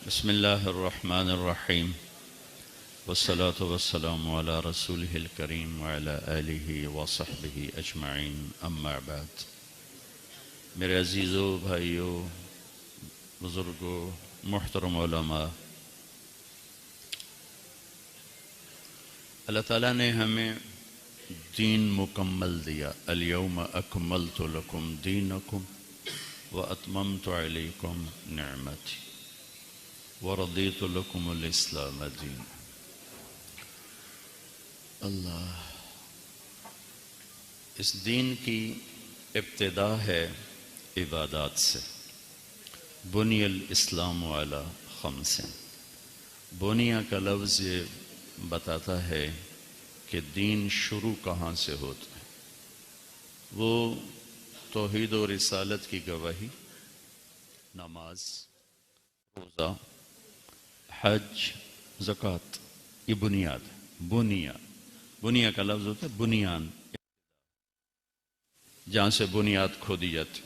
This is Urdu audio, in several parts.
بسم الله الرحمن الرحيم والصلاة والسلام على رسوله الكريم وعلى آله وصحبه أجمعين أما بعد میرے عزیزو بھائیو بزرگو محترم علماء، اللہ تعالیٰ نے ہمیں دین مکمل دیا۔ الیوم اکملت لکم دینکم واتممت علیکم نعمتی ورضیت لکم الاسلام دین۔ اللہ، اس دین کی ابتدا ہے عبادات سے۔ بنی الاسلام علی خمس، بنیا کا لفظ یہ بتاتا ہے کہ دین شروع کہاں سے ہوتا ہے۔ وہ توحید و رسالت کی گواہی، نماز، روزہ، حج، زکوٰۃ، یہ بنیاد ہے۔ بنیا کا لفظ ہوتا ہے بنیان، جہاں سے بنیاد کھودی جاتی۔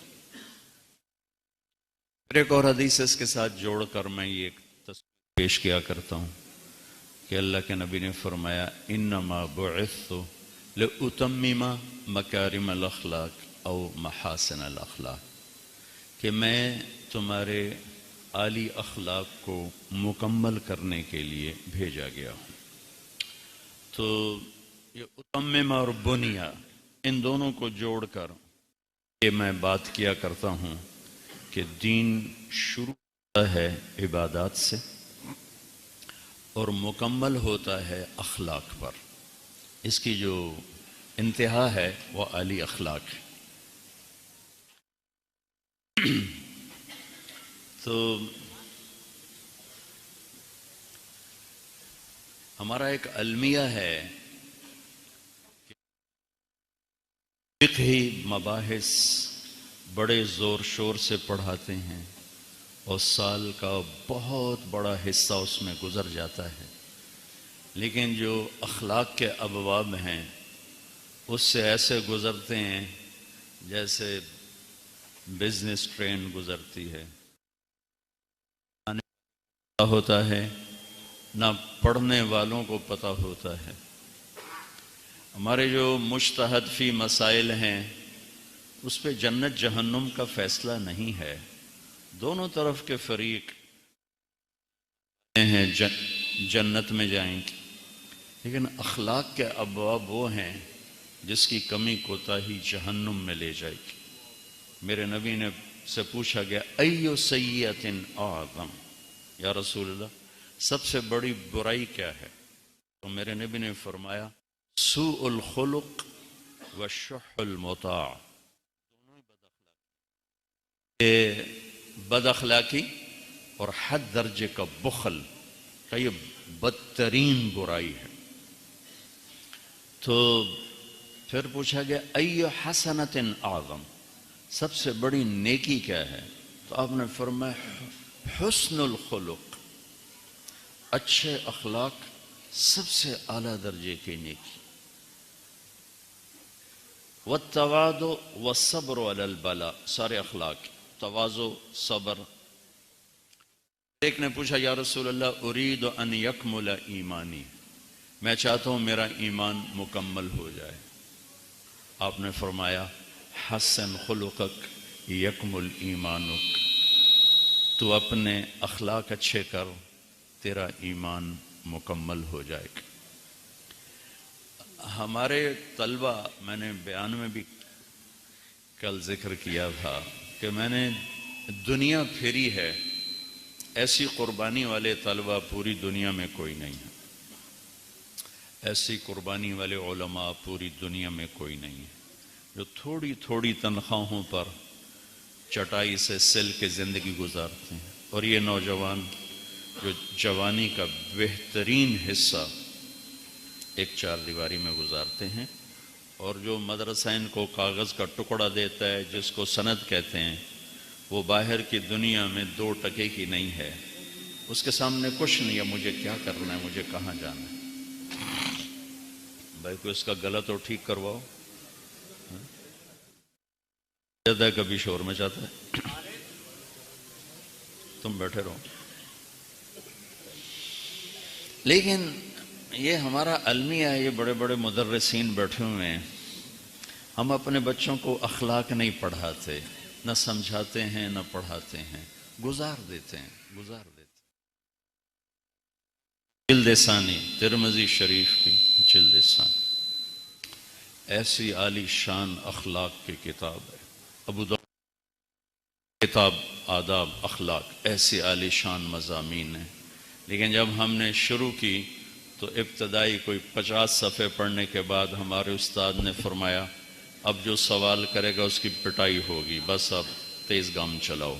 پھر ایک اور حدیث اس کے ساتھ جوڑ کر میں یہ ایک تصویر پیش کیا کرتا ہوں کہ اللہ کے نبی نے فرمایا انما بعثت لأتمم مکارم الاخلاق او محاسن الاخلاق، کہ میں تمہارے اعلی اخلاق کو مکمل کرنے کے لیے بھیجا گیا ہوں۔ تو یہ اتمم اور بنیا، ان دونوں کو جوڑ کر یہ میں بات کیا کرتا ہوں کہ دین شروع ہوتا ہے عبادات سے اور مکمل ہوتا ہے اخلاق پر۔ اس کی جو انتہا ہے وہ اعلی اخلاق ہے۔ تو ہمارا ایک المیہ ہے کہ فقہی مباحث بڑے زور شور سے پڑھاتے ہیں اور سال کا بہت بڑا حصہ اس میں گزر جاتا ہے، لیکن جو اخلاق کے ابواب ہیں اس سے ایسے گزرتے ہیں جیسے بزنس ٹرین گزرتی ہے۔ ہوتا ہے نہ پڑھنے والوں کو پتہ ہوتا ہے۔ ہمارے جو مجتہد فی مسائل ہیں اس پہ جنت جہنم کا فیصلہ نہیں ہے، دونوں طرف کے فریق ہیں جنت میں جائیں گے، لیکن اخلاق کے ابواب وہ ہیں جس کی کمی کوتاہی جہنم میں لے جائے گی۔ میرے نبی نے سے پوچھا گیا ایو سیئۃ اعظم، یا رسول اللہ سب سے بڑی برائی کیا ہے؟ تو میرے نبی نے فرمایا سوء الخلق والشح المطاع، بد اخلاقی اور حد درجے کا بخل کا یہ بدترین برائی ہے۔ تو پھر پوچھا گیا ای حسنۃ اعظم، سب سے بڑی نیکی کیا ہے؟ تو آپ نے فرمایا حسن الخلق، اچھے اخلاق سب سے اعلیٰ درجے کی نیکی۔ والتواضع والصبر علی البلاء، سارے اخلاق، تواضع، صبر۔ ایک نے پوچھا یا رسول اللہ ارید ان یکمل ایمانی، میں چاہتا ہوں میرا ایمان مکمل ہو جائے۔ آپ نے فرمایا حسن خلقک یکمل ایمانک، تو اپنے اخلاق اچھے کر، تیرا ایمان مکمل ہو جائے گا۔ ہمارے طلبہ، میں نے بیان میں بھی کل ذکر کیا تھا کہ میں نے دنیا پھری ہے، ایسی قربانی والے طلبہ پوری دنیا میں کوئی نہیں ہے، ایسی قربانی والے علماء پوری دنیا میں کوئی نہیں ہے، جو تھوڑی تھوڑی تنخواہوں پر چٹائی سے سل کے زندگی گزارتے ہیں، اور یہ نوجوان جو جوانی کا بہترین حصہ ایک چار دیواری میں گزارتے ہیں، اور جو مدرسہ ان کو کاغذ کا ٹکڑا دیتا ہے جس کو سند کہتے ہیں، وہ باہر کی دنیا میں 2 ٹکے کی نہیں ہے، اس کے سامنے کچھ نہیں ہے، مجھے کیا کرنا ہے، مجھے کہاں جانا ہے۔ بھائی کو اس کا گلا تو ٹھیک کرواؤ، کبھی شور مچاتا ہے، تم بیٹھے رہو۔ لیکن یہ ہمارا المیہ ہے، یہ بڑے بڑے مدرسین بیٹھے ہوئے ہیں، ہم اپنے بچوں کو اخلاق نہیں پڑھاتے، نہ سمجھاتے ہیں نہ پڑھاتے ہیں، گزار دیتے ہیں۔ جلد ثانی ترمذی شریف کی جلد ثانی، ایسی عالی شان اخلاق کی کتاب ہے۔ ابو داؤد کتاب آداب اخلاق، ایسی عالی شان مضامین ہیں، لیکن جب ہم نے شروع کی تو ابتدائی کوئی 50 صفحے پڑھنے کے بعد ہمارے استاد نے فرمایا اب جو سوال کرے گا اس کی پٹائی ہوگی، بس اب تیز گام چلاؤ۔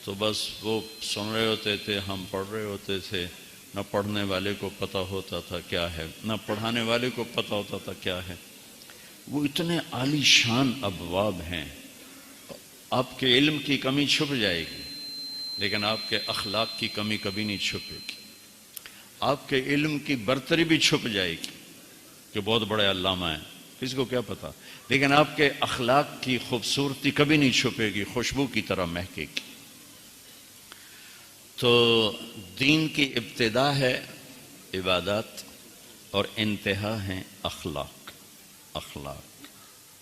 تو بس وہ سن رہے ہوتے تھے، ہم پڑھ رہے ہوتے تھے، نہ پڑھنے والے کو پتہ ہوتا تھا کیا ہے، نہ پڑھانے والے کو پتہ ہوتا تھا کیا ہے۔ وہ اتنے عالی شان ابواب ہیں، آپ کے علم کی کمی چھپ جائے گی لیکن آپ کے اخلاق کی کمی کبھی نہیں چھپے گی، آپ کے علم کی برتری بھی چھپ جائے گی کہ بہت بڑے علامہ ہیں، کسی کو کیا پتا، لیکن آپ کے اخلاق کی خوبصورتی کبھی نہیں چھپے گی، خوشبو کی طرح مہکے گی۔ تو دین کی ابتدا ہے عبادات اور انتہا ہے اخلاق،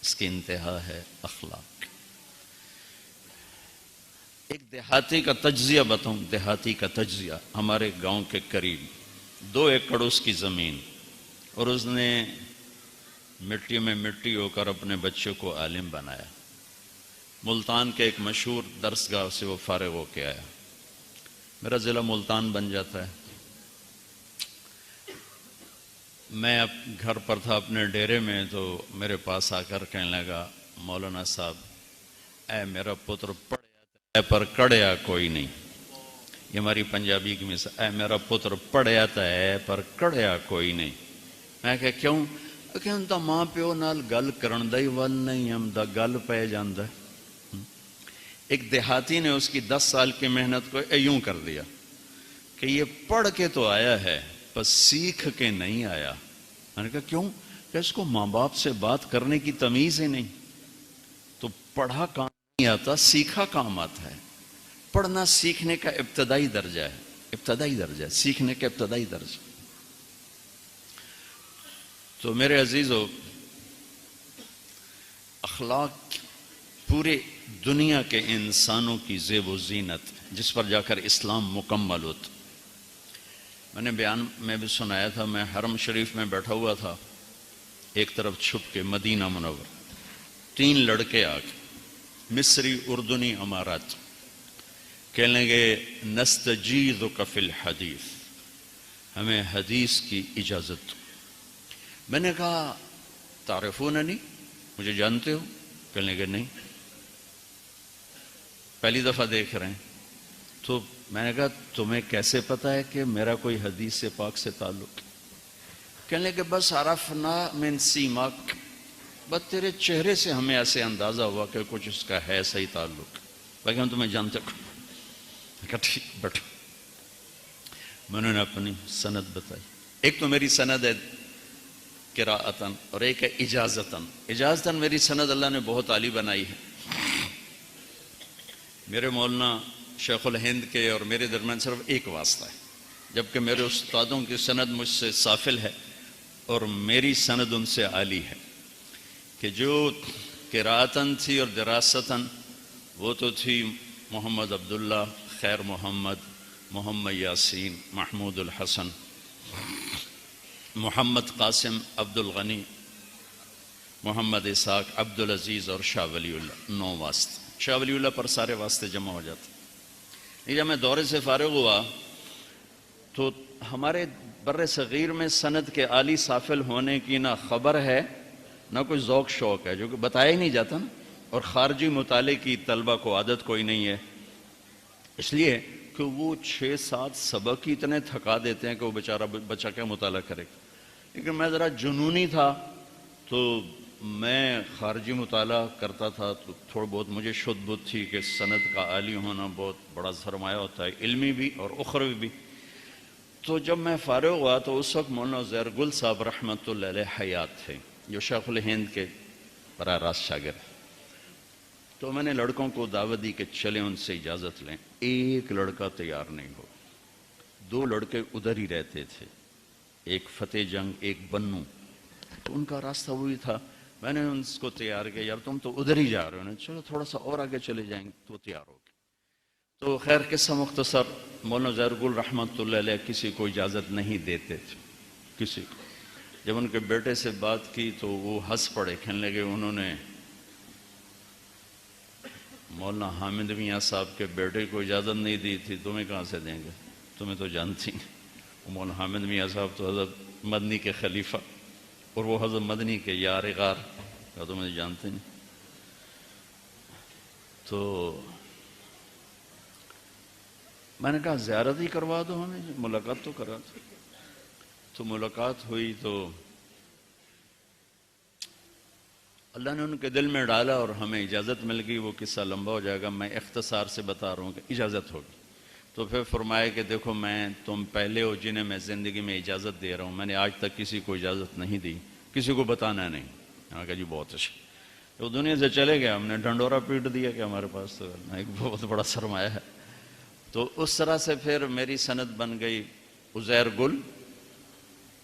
اس کی انتہا ہے اخلاق۔ ایک دیہاتی کا تجزیہ بتاؤں، دیہاتی کا تجزیہ، ہمارے گاؤں کے قریب 2 ایکڑ اس کی زمین، اور اس نے مٹی میں مٹی ہو کر اپنے بچوں کو عالم بنایا۔ ملتان کے ایک مشہور درسگاہ سے وہ فارغ ہو کے آیا، میرا ضلع ملتان بن جاتا ہے۔ میں اب گھر پر تھا اپنے ڈیرے میں، تو میرے پاس آ کر کہنے لگا مولانا صاحب اے میرا پتر پڑھیا پر کڑیا کوئی نہیں، یہ ہماری پنجابی کی مثال، اے میرا پتر پڑھیا تا ہے پر کڑیا کوئی نہیں۔ میں کہا کیوں؟ کہ ہم تو ماں پیو نال گل کرن دا ہی ول نہیں، ہم دا گل پہ جاندہ ہے۔ ایک دیہاتی نے اس کی 10 سال کی محنت کو یوں کر دیا کہ یہ پڑھ کے تو آیا ہے پر سیکھ کے نہیں آیا۔ میں نے کہا کیوں؟ کہ اس کو ماں باپ سے بات کرنے کی تمیز ہی نہیں، تو پڑھا کام نہیں آتا، سیکھا کام آتا ہے۔ پڑھنا سیکھنے کا ابتدائی درجہ ہے، سیکھنے کا ابتدائی درجہ۔ تو میرے عزیزو، اخلاق پورے دنیا کے انسانوں کی زیب و زینت، جس پر جا کر اسلام مکمل ہوتا۔ میں نے بیان میں بھی سنایا تھا، میں حرم شریف میں بیٹھا ہوا تھا، ایک طرف چھپ کے مدینہ منور، 3 لڑکے آ کے، مصری اردنی امارات، کہنے لگے نستجیزک فی الحدیث، ہمیں حدیث کی اجازت۔ میں نے کہا تعرفوننی، مجھے جانتے ہو؟ کہنے لگے نہیں، پہلی دفعہ دیکھ رہے ہیں۔ تو میں نے کہا تمہیں کیسے پتا ہے کہ میرا کوئی حدیث سے پاک سے تعلق؟ کہنے لگے بس عرفنا من سیماک، بس تیرے چہرے سے ہمیں ایسے اندازہ ہوا کہ کچھ اس کا ہے صحیح تعلق، باقی ہم تمہیں جانتے ہیں۔ کہا ٹھیک بیٹھو۔ میں نے اپنی سند بتائی، ایک تو میری سند ہے قراءتاً اور ایک ہے اجازتاً۔ اجازتاً میری سند اللہ نے بہت عالی بنائی ہے۔ میرے مولانا شیخ الہند کے اور میرے درمیان صرف ایک واسطہ ہے، جبکہ میرے استادوں کی سند مجھ سے سافل ہے اور میری سند ان سے عالی ہے، کہ جو قراءتاً تھی اور دراستاً وہ تو تھی محمد عبداللہ، خیر محمد، محمد یاسین، محمود الحسن، محمد قاسم، عبد الغنی، محمد اسحاق، عبد العزیز اور شاہ ولی اللہ، 9 واسطے۔ شاہ ولی اللہ پر سارے واسطے جمع ہو جاتے۔ جب میں دورے سے فارغ ہوا تو ہمارے بر صغیر میں سند کے عالی سافل ہونے کی نہ خبر ہے نہ کوئی ذوق شوق ہے، جو کہ بتایا ہی نہیں جاتا نا، اور خارجی مطالعے کی طلبہ کو عادت کوئی نہیں ہے، اس لیے کہ وہ 6-7 سبق ہی اتنے تھکا دیتے ہیں کہ وہ بیچارہ بچہ کیا مطالعہ کرے گا۔ لیکن میں ذرا جنونی تھا تو میں خارجی مطالعہ کرتا تھا، تو تھوڑا بہت مجھے شدھ بدھ تھی کہ سند کا عالی ہونا بہت بڑا سرمایہ ہوتا ہے، علمی بھی اور اخروی بھی۔ تو جب میں فارغ ہوا تو اس وقت مولانا زہر گل صاحب رحمۃ اللہ علیہ حیات تھے، جو شیخ الہند کے براہ راست شاگرد۔ تو میں نے لڑکوں کو دعوت دی کہ چلیں ان سے اجازت لیں، ایک لڑکا تیار نہیں ہو، دو لڑکے ادھر ہی رہتے تھے، ایک فتح جنگ ایک بنو، تو ان کا راستہ وہی تھا۔ میں نے ان کو تیار کیا، یار تم تو ادھر ہی جا رہے ہو نا، چلو تھوڑا سا اور آگے چلے جائیں گے تو تیار ہو گئے۔ تو خیر قصہ مختصر، مولانا ظاہر گل رحمۃ اللہ علیہ کسی کو اجازت نہیں دیتے تھے، کسی کو۔ جب ان کے بیٹے سے بات کی تو وہ ہنس پڑے، کہنے لگے انہوں نے مولانا حامد میاں صاحب کے بیٹے کو اجازت نہیں دی تھی، تمہیں کہاں سے دیں گے، تمہیں تو جانتی ہیں۔ مولانا حامد میاں صاحب تو حضرت مدنی کے خلیفہ، اور وہ حضرت مدنی کے یار غار، کہا تو مجھے جانتے نہیں۔ تو میں نے کہا زیارت ہی کروا دو ہمیں، ملاقات تو کرا دو۔ تو ملاقات ہوئی تو اللہ نے ان کے دل میں ڈالا اور ہمیں اجازت مل گئی۔ وہ قصہ لمبا ہو جائے گا، میں اختصار سے بتا رہا ہوں کہ اجازت ہوگی۔ تو پھر فرمایا کہ دیکھو میں تم پہلے ہو جنہیں میں زندگی میں اجازت دے رہا ہوں، میں نے آج تک کسی کو اجازت نہیں دی، کسی کو بتانا نہیں۔ میں نے کہا جی بہت اچھا۔ تو دنیا سے چلے گیا، ہم نے ڈھنڈورا پیٹ دیا کہ ہمارے پاس تو ایک بہت بڑا سرمایہ ہے۔ تو اس طرح سے پھر میری سند بن گئی عزیر گل،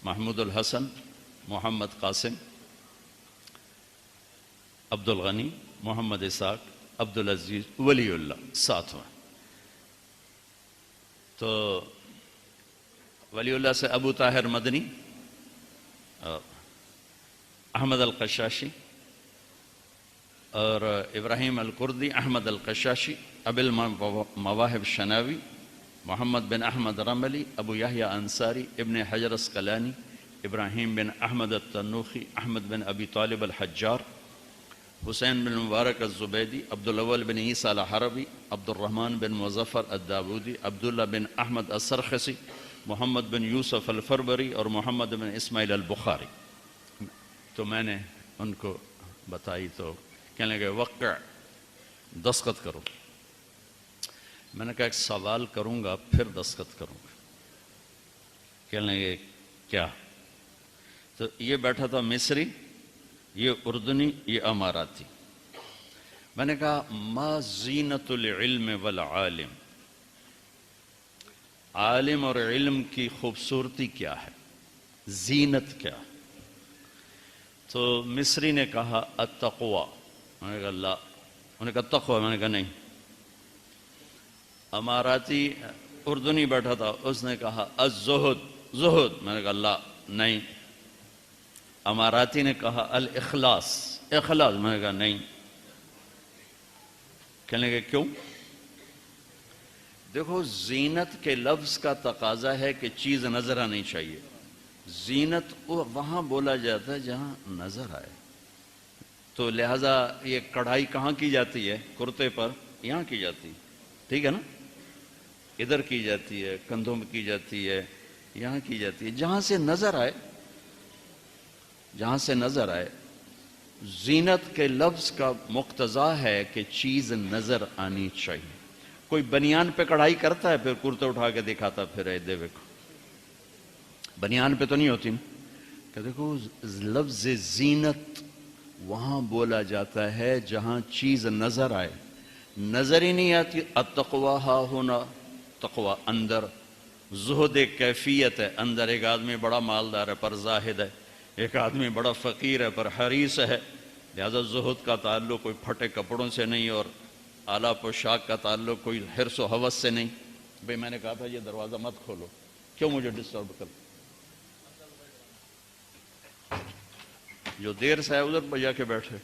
محمود الحسن، محمد قاسم، عبد الغنی، محمد اسحاق، عبد العزیز، ولی اللہ، ساتواں۔ تو ولی اللہ سے ابو طاہر مدنی، احمد القشاشی، اور ابراہیم الکردی، احمد القشاشی، ابو المواہب شناوی، محمد بن احمد رملی، ابو یحییٰ انصاری، ابن حجر اسقلانی، ابراہیم بن احمد التنوخی، احمد بن ابی طالب الحجار، حسین بن مبارک الزبیدی، عبد الاول بن عیسیٰ الحربی، عبد الرحمن بن مظفر الداودی، عبداللہ بن احمد السرخسی، محمد بن یوسف الفربری، اور محمد بن اسماعیل البخاری۔ تو میں نے ان کو بتائی تو کہنے لگے وقع، دستخط کرو۔ میں نے کہا ایک سوال کروں گا پھر دستخط کروں گا۔ کہنے لگے کیا؟ تو یہ بیٹھا تھا مصری، یہ اردنی، یہ اماراتی۔ میں نے کہا ما زینت العلم والعالم، عالم اور علم کی خوبصورتی کیا ہے، زینت کیا؟ تو مصری نے کہا التقوی۔ میں نے کہا لا۔ انہوں نے کہا تقوی، میں نے کہا نہیں۔ اماراتی اردنی بیٹھا تھا، اس نے کہا الزہد، زہد، میں نے کہا لا، نہیں۔ اماراتی نے کہا الاخلاص، اخلاص، میں نے کہا نہیں۔ کہنے لگے کیوں؟ دیکھو زینت کے لفظ کا تقاضا ہے کہ چیز نظر آنی چاہیے۔ زینت وہاں بولا جاتا ہے جہاں نظر آئے۔ تو لہٰذا یہ کڑھائی کہاں کی جاتی ہے؟ کرتے پر یہاں کی جاتی ہے، ٹھیک ہے نا؟ ادھر کی جاتی ہے، کندھوں میں کی جاتی ہے، یہاں کی جاتی ہے، جہاں سے نظر آئے، جہاں سے نظر آئے۔ زینت کے لفظ کا مقتضا ہے کہ چیز نظر آنی چاہیے۔ کوئی بنیان پہ کڑھائی کرتا ہے پھر کرتا اٹھا کے دکھاتا پھر اے دیکھو، بنیان پہ تو نہیں ہوتی نا۔ کہ دیکھو لفظ زینت وہاں بولا جاتا ہے جہاں چیز نظر آئے، نظر ہی نہیں آتی۔ التقویٰ ہا ہونا، تقویٰ اندر، زہد ایک کیفیت ہے، اندر ایک آدمی بڑا مالدار ہے پر زاہد ہے، ایک آدمی بڑا فقیر ہے پر حریص ہے۔ لہذا زہد کا تعلق کوئی پھٹے کپڑوں سے نہیں، اور اعلیٰ پوشاک کا تعلق کوئی حرص و حوث سے نہیں۔ بھئی میں نے کہا تھا یہ دروازہ مت کھولو، کیوں مجھے ڈسٹرب کر؟ جو دیر سے ہے ادھر بجا کے بیٹھے۔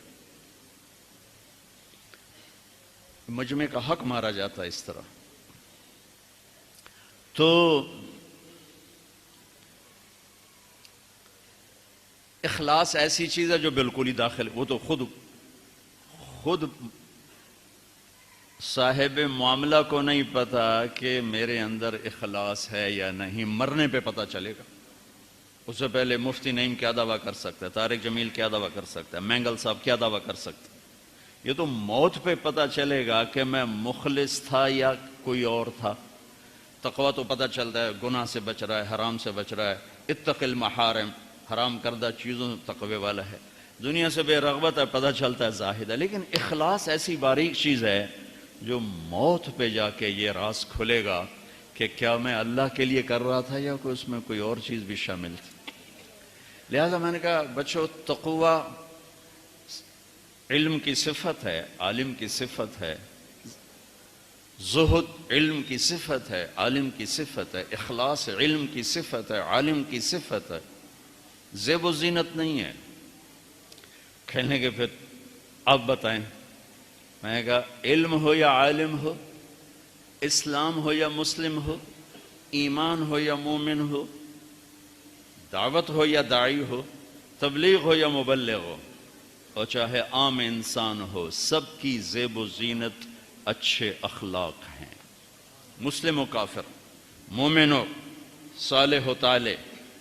مجمع کا حق مارا جاتا ہے اس طرح۔ تو اخلاص ایسی چیز ہے جو بالکل ہی داخل، وہ تو خود صاحب معاملہ کو نہیں پتا کہ میرے اندر اخلاص ہے یا نہیں، مرنے پہ پتہ چلے گا۔ اس سے پہلے مفتی نعیم کیا دعویٰ کر سکتا ہے، طارق جمیل کیا دعویٰ کر سکتا ہے، مینگل صاحب کیا دعویٰ کر سکتا ہے۔ یہ تو موت پہ پتہ چلے گا کہ میں مخلص تھا یا کوئی اور تھا۔ تقویٰ تو پتہ چلتا ہے گناہ سے بچ رہا ہے، حرام سے بچ رہا ہے، اتق المحارم، حرام کردہ چیزوں تقوی والا ہے، دنیا سے بے رغبت ہے، پتہ چلتا ہے زاہد ہے۔ لیکن اخلاص ایسی باریک چیز ہے جو موت پہ جا کے یہ راز کھلے گا کہ کہ کیا میں اللہ کے لیے کر رہا تھا یا کوئی اس میں کوئی اور چیز بھی شامل تھی. لہذا میں نے کہا بچوں، تقوی علم کی صفت ہے، عالم کی صفت ہے، زہد علم کی صفت ہے، عالم کی صفت ہے، اخلاص علم کی صفت ہے، عالم کی صفت ہے، زیب و زینت نہیں ہے. کہنے کے پھر اب بتائیں. میں نے کہا علم ہو یا عالم ہو، اسلام ہو یا مسلم ہو، ایمان ہو یا مومن ہو، دعوت ہو یا داعی ہو، تبلیغ ہو یا مبلغ ہو، اور چاہے عام انسان ہو، سب کی زیب و زینت اچھے اخلاق ہیں. مسلم و کافر، مومن و صالح و طالع،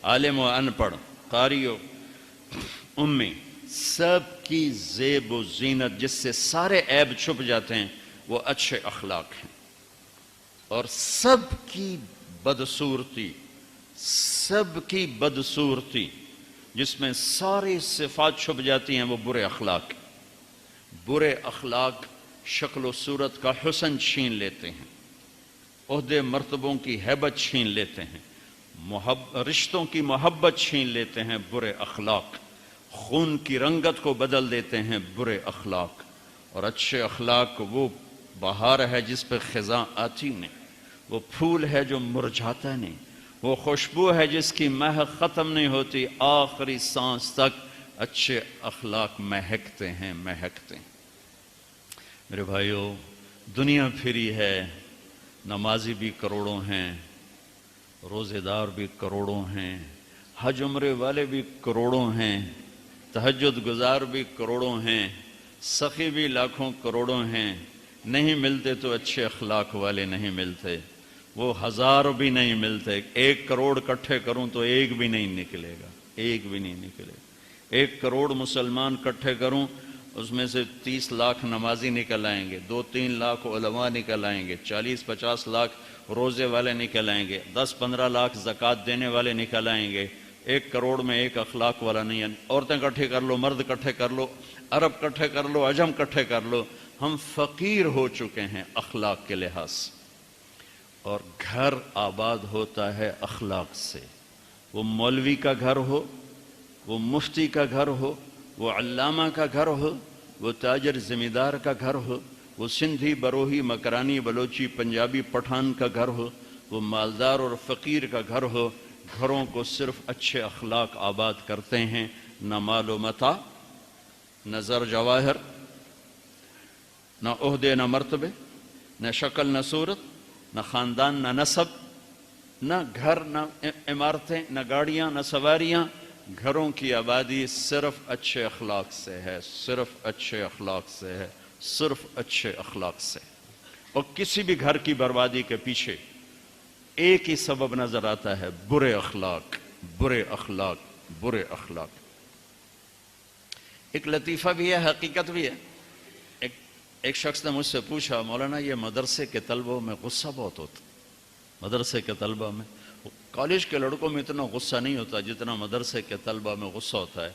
عالم و ان پڑھ، قاری و امی، سب کی زیب و زینت جس سے سارے عیب چھپ جاتے ہیں وہ اچھے اخلاق ہیں. اور سب کی بدصورتی، سب کی بدصورتی جس میں ساری صفات چھپ جاتی ہیں وہ برے اخلاق. برے اخلاق شکل و صورت کا حسن چھین لیتے ہیں، عہدے مرتبوں کی ہیبت چھین لیتے ہیں، رشتوں کی محبت چھین لیتے ہیں برے اخلاق، خون کی رنگت کو بدل دیتے ہیں برے اخلاق. اور اچھے اخلاق وہ بہار ہے جس پہ خزاں آتی نہیں، وہ پھول ہے جو مرجھاتا نہیں، وہ خوشبو ہے جس کی مہک ختم نہیں ہوتی، آخری سانس تک اچھے اخلاق مہکتے ہیں مہکتے ہیں. میرے بھائیو، دنیا پھری ہے، نمازی بھی کروڑوں ہیں، روزے دار بھی کروڑوں ہیں، حج عمرے والے بھی کروڑوں ہیں، تہجد گزار بھی کروڑوں ہیں، سخی بھی لاکھوں کروڑوں ہیں. نہیں ملتے تو اچھے اخلاق والے نہیں ملتے، وہ ہزار بھی نہیں ملتے. 1 کروڑ اکٹھے کروں تو ایک بھی نہیں نکلے گا، ایک بھی نہیں نکلے گا. 1 کروڑ مسلمان اکٹھے کروں اس میں سے 30 لاکھ نمازی نکل آئیں گے، 2-3 لاکھ علماء نکل آئیں گے، 40-50 لاکھ روزے والے نکل آئیں گے، 10-15 لاکھ زکوٰۃ دینے والے نکل آئیں گے. 1 کروڑ میں ایک اخلاق والا نہیں ہے. عورتیں اکٹھے کر لو، مرد اکٹھے کر لو، عرب اکٹھے کر لو، عجم اکٹھے کر لو، ہم فقیر ہو چکے ہیں اخلاق کے لحاظ سے. اور گھر آباد ہوتا ہے اخلاق سے. وہ مولوی کا گھر ہو، وہ مفتی کا گھر ہو، وہ علامہ کا گھر ہو، وہ تاجر زمیندار کا گھر ہو، وہ سندھی بروہی مکرانی بلوچی پنجابی پٹھان کا گھر ہو، وہ مالدار اور فقیر کا گھر ہو، گھروں کو صرف اچھے اخلاق آباد کرتے ہیں. نہ مال و متاع، نہ زر جواہر، نہ عہدے نہ مرتبے، نہ شکل نہ صورت، نہ خاندان نہ نسب، نہ گھر نہ عمارتیں، نہ گاڑیاں نہ سواریاں. گھروں کی آبادی صرف اچھے اخلاق سے ہے، صرف اچھے اخلاق سے ہے، صرف اچھے اخلاق سے. اور کسی بھی گھر کی بربادی کے پیچھے ایک ہی سبب نظر آتا ہے، برے اخلاق، برے اخلاق، برے اخلاق. ایک لطیفہ بھی ہے، حقیقت بھی ہے. ایک شخص نے مجھ سے پوچھا، مولانا یہ مدرسے کے طلبوں میں غصہ بہت ہوتا، مدرسے کے طلبہ میں، کالج کے لڑکوں میں اتنا غصہ نہیں ہوتا جتنا مدرسے کے طلبہ میں غصہ ہوتا ہے.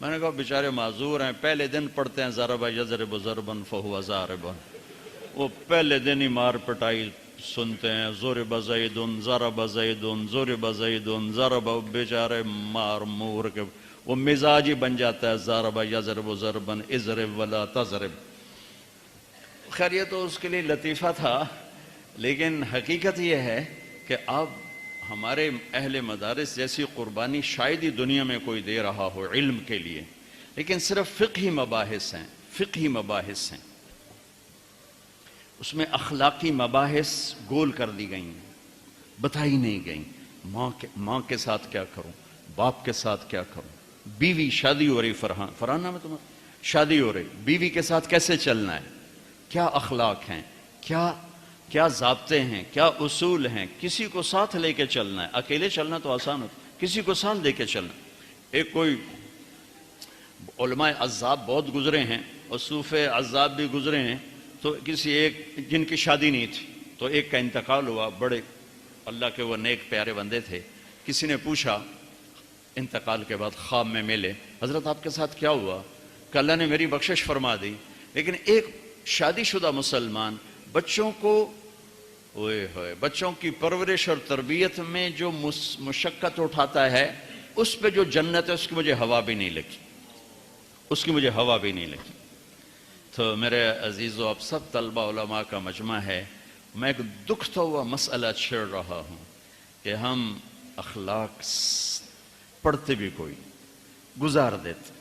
میں نے کہا بیچارے معذور ہیں، پہلے دن پڑھتے ہیں ضرب یضرب ضربا فہو ضارب، وہ پہلے دن ہی مار پٹائی سنتے ہیں، ضرب زید ضرب زید ضرب زید ضرب، بیچارے مار مور کے وہ مزاج ہی بن جاتا ہے، ضرب یضرب ضربا اضرب ولا تضرب. خیر یہ تو اس کے لیے لطیفہ تھا، لیکن حقیقت یہ ہے کہ اب ہمارے اہل مدارس جیسی قربانی شاید ہی دنیا میں کوئی دے رہا ہو علم کے لیے، لیکن صرف فقہی مباحث ہیں، فقہی مباحث ہیں. اس میں اخلاقی مباحث گول کر دی گئی ہیں، بتائی نہیں گئیں. ماں کے ساتھ کیا کروں، باپ کے ساتھ کیا کروں، بیوی شادی ہو رہی، فرحان نام ہے تمہارا، شادی ہو رہی، بیوی کے ساتھ کیسے چلنا ہے، کیا اخلاق ہیں، کیا ضابطے ہیں، کیا اصول ہیں. کسی کو ساتھ لے کے چلنا ہے، اکیلے چلنا تو آسان ہوتا، کسی کو ساتھ لے کے چلنا. ایک کوئی علماء عذاب بہت گزرے ہیں اور صوفے عذاب بھی گزرے ہیں، تو کسی ایک جن کی شادی نہیں تھی تو ایک کا انتقال ہوا، بڑے اللہ کے وہ نیک پیارے بندے تھے. کسی نے پوچھا انتقال کے بعد، خواب میں ملے، حضرت آپ کے ساتھ کیا ہوا؟ کہ اللہ نے میری بخشش فرما دی، لیکن ایک شادی شدہ مسلمان بچوں کو اوئے ہوئے، بچوں کی پرورش اور تربیت میں جو مشقت اٹھاتا ہے اس پہ جو جنت ہے اس کی مجھے ہوا بھی نہیں لگی، اس کی مجھے ہوا بھی نہیں لگی۔ تو میرے عزیزو، اب سب طلبہ علماء کا مجمع ہے، میں ایک دکھتا ہوا مسئلہ چھیڑ رہا ہوں کہ ہم اخلاق پڑھتے بھی کوئی گزار دیتے،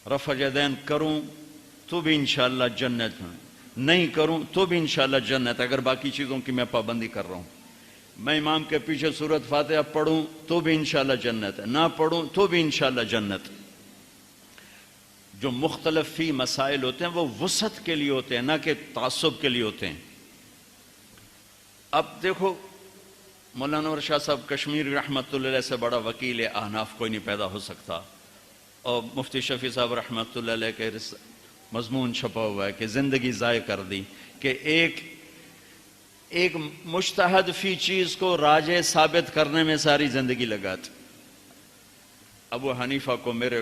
رفع یدین کروں تو بھی انشاءاللہ جنت ہوں، نہیں کروں تو بھی انشاءاللہ جنت، اگر باقی چیزوں کی میں پابندی کر رہا ہوں۔ میں امام کے پیچھے سورۃ فاتحہ پڑھوں تو بھی انشاءاللہ جنت ہے، نہ پڑھوں تو بھی انشاءاللہ جنت۔ جو مختلف فی مسائل ہوتے ہیں وہ وسعت کے لیے ہوتے ہیں، نہ کہ تعصب کے لیے ہوتے ہیں۔ اب دیکھو، مولانا انور شاہ صاحب کشمیری رحمۃ اللہ علیہ سے بڑا وکیل احناف کوئی نہیں پیدا ہو سکتا، اور مفتی شفیع صاحب رحمۃ اللہ علیہ کے مضمون چھپا ہوا ہے کہ زندگی ضائع کر دی کہ ایک مجتہد فی چیز کو راجح ثابت کرنے میں ساری زندگی لگاتے۔ ابو حنیفہ کو میرے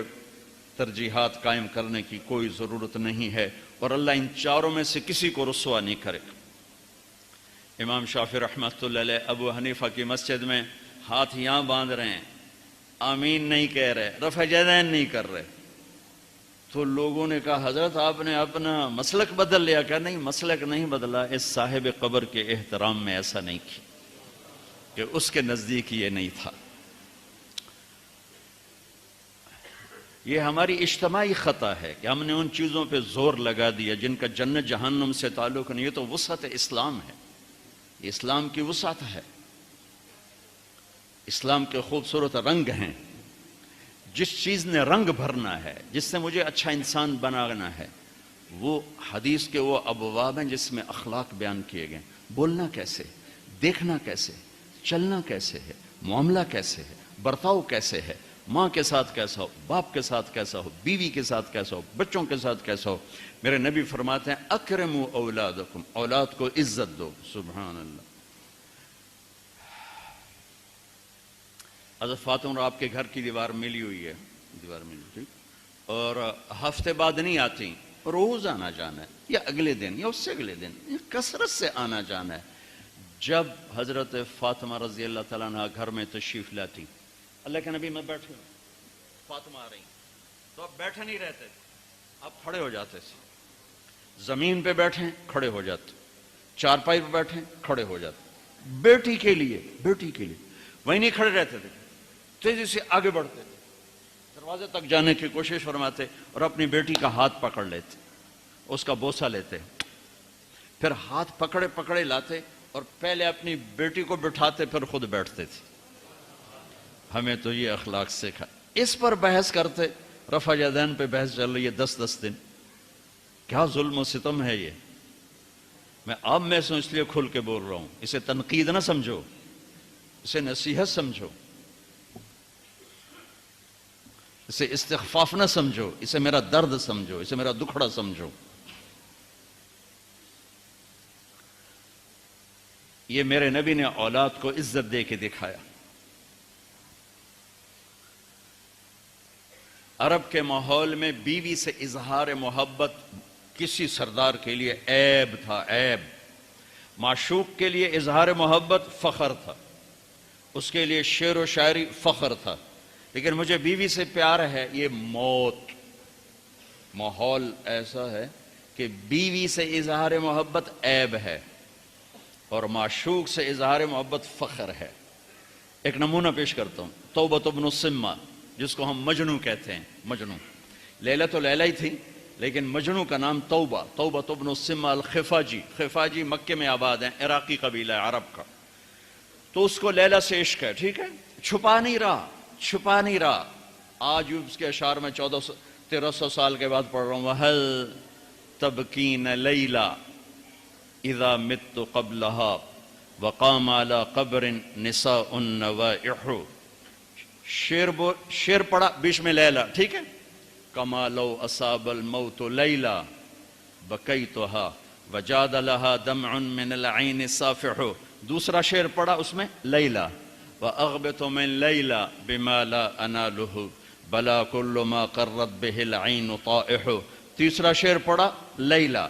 ترجیحات قائم کرنے کی کوئی ضرورت نہیں ہے، اور اللہ ان چاروں میں سے کسی کو رسوا نہیں کرے گا۔ امام شافعی رحمۃ اللہ علیہ ابو حنیفہ کی مسجد میں ہاتھ یہاں باندھ رہے ہیں، آمین نہیں کہہ رہے، رفع یدین نہیں کر رہے، تو لوگوں نے کہا حضرت آپ نے اپنا مسلک بدل لیا۔ کہا نہیں، مسلک نہیں بدلا، اس صاحب قبر کے احترام میں ایسا نہیں کیا کہ اس کے نزدیک یہ نہیں تھا۔ یہ ہماری اجتماعی خطا ہے کہ ہم نے ان چیزوں پہ زور لگا دیا جن کا جنت جہنم سے تعلق نہیں۔ یہ تو وسعت اسلام ہے، یہ اسلام کی وسعت ہے، اسلام کے خوبصورت رنگ ہیں۔ جس چیز نے رنگ بھرنا ہے، جس سے مجھے اچھا انسان بنانا ہے، وہ حدیث کے وہ ابواب ہیں جس میں اخلاق بیان کیے گئے۔ بولنا کیسے، دیکھنا کیسے، چلنا کیسے ہے، معاملہ کیسے ہے، برتاؤ کیسے ہے، ماں کے ساتھ کیسا ہو، باپ کے ساتھ کیسا ہو، بیوی کے ساتھ کیسا ہو، بچوں کے ساتھ کیسا ہو۔ میرے نبی فرماتے ہیں اکرموا اولادکم، اولاد کو عزت دو۔ سبحان اللہ۔ حضرت فاطمہ آپ کے گھر کی دیوار ملی ہوئی ہے، دیوار ملی ہوئی، اور ہفتے بعد نہیں آتی، روز آنا جانا ہے، یا اگلے دن یا اس سے اگلے دن، کثرت سے آنا جانا ہے۔ جب حضرت فاطمہ رضی اللہ تعالیٰ عنہ گھر میں تشریف لاتی، اللہ کے نبی میں بیٹھے ہوں، فاطمہ آ رہی، تو اب بیٹھے نہیں رہتے، اب کھڑے ہو جاتے تھے، زمین پہ بیٹھیں کھڑے ہو جاتے، چارپائی پہ بیٹھیں کھڑے ہو جاتے، بیٹی کے لیے وہیں نہیں کھڑے رہتے تھے، تیزی سے آگے بڑھتے تھے، دروازے تک جانے کی کوشش فرماتے اور اپنی بیٹی کا ہاتھ پکڑ لیتے، اس کا بوسہ لیتے، پھر ہاتھ پکڑے پکڑے لاتے اور پہلے اپنی بیٹی کو بٹھاتے پھر خود بیٹھتے تھے۔ ہمیں تو یہ اخلاق سیکھا۔ اس پر بحث کرتے، رفع یدین پہ بحث چل رہی ہے 10 دن، کیا ظلم و ستم ہے یہ۔ میں اب میں سے اس لیے کھل کے بول رہا ہوں، اسے تنقید نہ سمجھو، اسے نصیحت سمجھو، اسے استخفاف نہ سمجھو، اسے میرا درد سمجھو، اسے میرا دکھڑا سمجھو۔ یہ میرے نبی نے اولاد کو عزت دے کے دکھایا۔ عرب کے ماحول میں بیوی سے اظہار محبت کسی سردار کے لیے عیب تھا، عیب۔ معشوق کے لیے اظہار محبت فخر تھا، اس کے لیے شعر و شاعری فخر تھا، لیکن مجھے بیوی سے پیار ہے، یہ موت۔ ماحول ایسا ہے کہ بیوی سے اظہار محبت عیب ہے اور معشوق سے اظہار محبت فخر ہے۔ ایک نمونہ پیش کرتا ہوں، توبہ بن السمہ، جس کو ہم مجنو کہتے ہیں، مجنو۔ لیلہ تو لیلہ ہی تھی، لیکن مجنو کا نام توبہ بن السمہ الخفاجی، خفاجی مکے میں آباد ہیں، عراقی قبیلہ ہے عرب کا۔ تو اس کو لیلہ سے عشق ہے، ٹھیک ہے، چھپا نہیں رہا۔ آج اس کے اشعار میں 1300 سال کے بعد پڑھ رہا ہوں، وَهَلْ تَبْكِينَ لَيْلَا اِذَا مِتُّ قَبْلَهَا وَقَامَ عَلَى قَبْرٍ نِسَاءٌ نَوَائِحُ۔ شعر پڑھا، بیچ میں لیلہ، ٹھیک ہے، كَمَا لَوْ أَصَابَ الْمَوْتُ لَيْلَا بَكَيْتُهَا وَجَادَ لَهَا دَمْعٌ مِّنَ الْعَيْنِ صَافِحُ۔ دوسرا شعر پڑھا اس میں لیلہ، وَأَغْبِطُ مِن لَيْلَا بِمَا لَا أَنَالُهُ بَلَا كُلُّ مَا قَرَّتْ بِهِ الْعَيْنُ طَائِحُ۔ تیسرا شعر پڑھا لیلہ،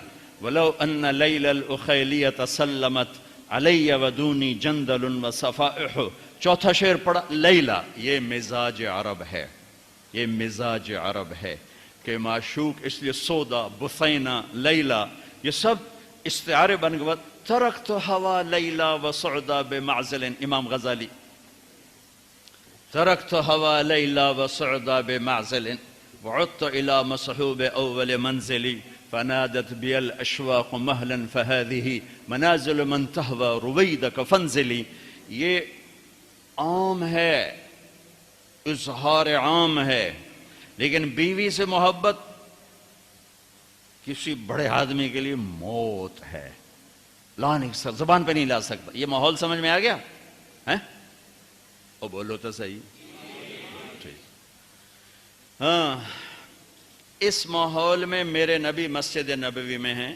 ولو ان لیل الاخیلیۃ سلمت علی ودونی جندل وصفائح. چوتھا شعر پڑھا لیلا. یہ مزاج عرب ہے، یہ مزاج عرب ہے کہ معشوق اس لیے سودا، بثینہ، لیلا یہ سب استعارے بن گئے. ترکت ہوا لیلا وسعدا بمعزل. امام غزالی. ترکت ہوا لیلا وسعدا بمعزل وعدت الى مصحوب اول منزلی فنادت بي الاشواق مهلا فهذه منازل من تهوى رويدك فانزلي. یہ عام ہے، اظہار عام ہے، لیکن بیوی سے محبت کسی بڑے آدمی کے لیے موت ہے. لا نہیں سر، زبان پہ نہیں لا سکتا. یہ ماحول سمجھ میں آ گیا ہے؟ او بولو تو صحیح. ہاں، اس ماحول میں میرے نبی مسجد نبوی میں ہیں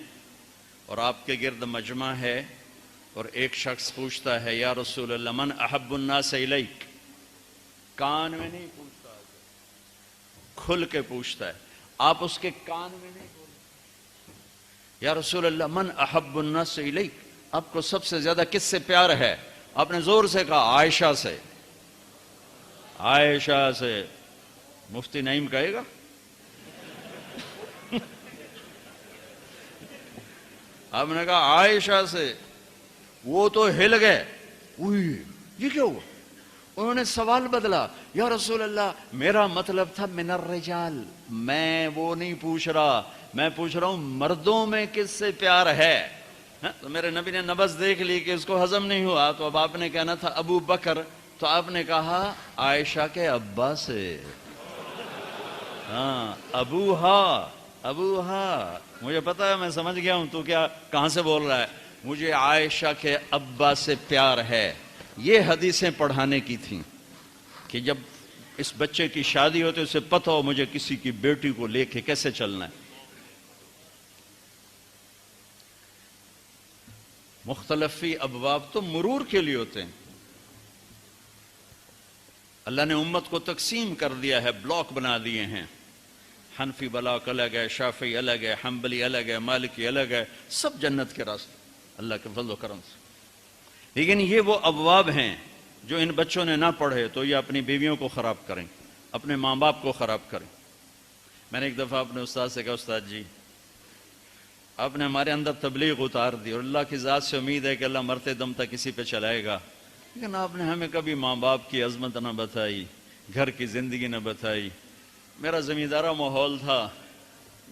اور آپ کے گرد مجمع ہے، اور ایک شخص پوچھتا ہے یا رسول اللہ من احب الناس الیک. کان میں نہیں پوچھتا، کھل کے پوچھتا ہے. آپ اس کے کان میں نہیں بولتے یا رسول اللہ من احب الناس الیک، آپ کو سب سے زیادہ کس سے پیار ہے؟ آپ نے زور سے کہا عائشہ سے. عائشہ سے. مفتی نعیم کہے گا؟ آپ نے کہا عائشہ سے. وہ تو ہل گئے. یہ کیا ہوا؟ انہوں نے سوال بدلا. یا رسول اللہ میرا مطلب تھا من الرجال، میں وہ نہیں پوچھ رہا، میں پوچھ رہا ہوں مردوں میں کس سے پیار ہے. تو میرے نبی نے نبض دیکھ لی کہ اس کو ہضم نہیں ہوا، تو اب آپ نے کہنا تھا ابو بکر، تو آپ نے کہا عائشہ کے ابا سے. ہاں ابوہا. ابوہا مجھے پتا ہے، میں سمجھ گیا ہوں تو کیا کہاں سے بول رہا ہے. مجھے عائشہ کے ابا سے پیار ہے. یہ حدیثیں پڑھانے کی تھیں کہ جب اس بچے کی شادی ہوتی اسے پتہ ہو مجھے کسی کی بیٹی کو لے کے کیسے چلنا ہے. مختلفی ابواب تو مرور کے لیے ہوتے ہیں. اللہ نے امت کو تقسیم کر دیا ہے، بلاک بنا دیے ہیں. حنفی بلاک الگ ہے، شافعی الگ ہے، حنبلی الگ ہے، مالکی الگ ہے، سب جنت کے راستے اللہ کے فضل و کرم سے. لیکن یہ وہ ابواب ہیں جو ان بچوں نے نہ پڑھے تو یہ اپنی بیویوں کو خراب کریں، اپنے ماں باپ کو خراب کریں. میں نے ایک دفعہ اپنے استاد سے کہا استاد جی آپ نے ہمارے اندر تبلیغ اتار دی اور اللہ کی ذات سے امید ہے کہ اللہ مرتے دم تک کسی پہ چلائے گا، لیکن آپ نے ہمیں کبھی ماں باپ کی عظمت نہ بتائی، گھر کی زندگی نہ بتائی. میرا زمیندارہ ماحول تھا،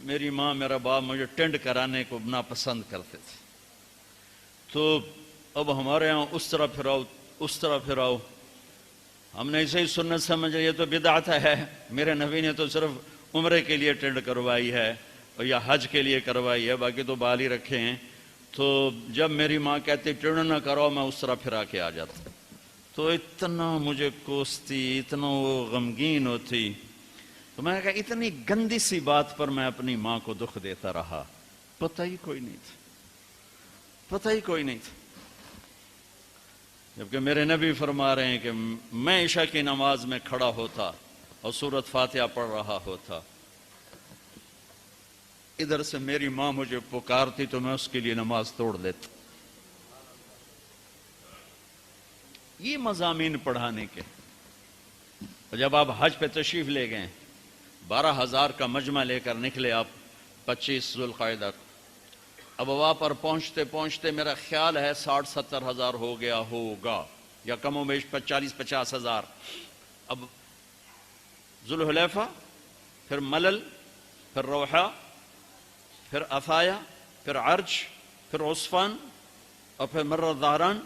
میری ماں میرا باپ مجھے ٹینڈ کرانے کو ناپسند کرتے تھے. تو اب ہمارے ہاں اس طرح پھراؤ اس طرح پھراؤ. ہم نے اسے ہی سنت سمجھ یہ تو بدعت ہے. میرے نبی نے تو صرف عمرے کے لیے ٹینڈ کروائی ہے اور یا حج کے لیے کروائی ہے، باقی تو بال ہی رکھے ہیں. تو جب میری ماں کہتی ٹینڈ نہ کرو میں اس طرح پھرا کے آ جاتا. تو اتنا مجھے کوستی، اتنا وہ غمگین ہوتی. تو میں نے کہا اتنی گندی سی بات پر میں اپنی ماں کو دکھ دیتا رہا. پتہ ہی کوئی نہیں تھا، پتہ ہی کوئی نہیں تھا. جبکہ میرے نبی فرما رہے ہیں کہ میں عشاء کی نماز میں کھڑا ہوتا اور سورۃ فاتحہ پڑھ رہا ہوتا، ادھر سے میری ماں مجھے پکارتی تو میں اس کے لیے نماز توڑ دیتا. یہ مضامین پڑھانے کے. اور جب آپ حج پہ تشریف لے گئے، 12,000 کا مجمع لے کر نکلے آپ 25 ذوالقعدہ کو. اب وہاں پر پہنچتے پہنچتے میرا خیال ہے 60-70 ہزار ہو گیا ہوگا یا کم و بیش 40-50 ہزار. اب ذوالحلیفہ، پھر ملل، پھر روحہ، پھر افایا، پھر عرج، پھر عصفان، اور پھر مرہ ظہران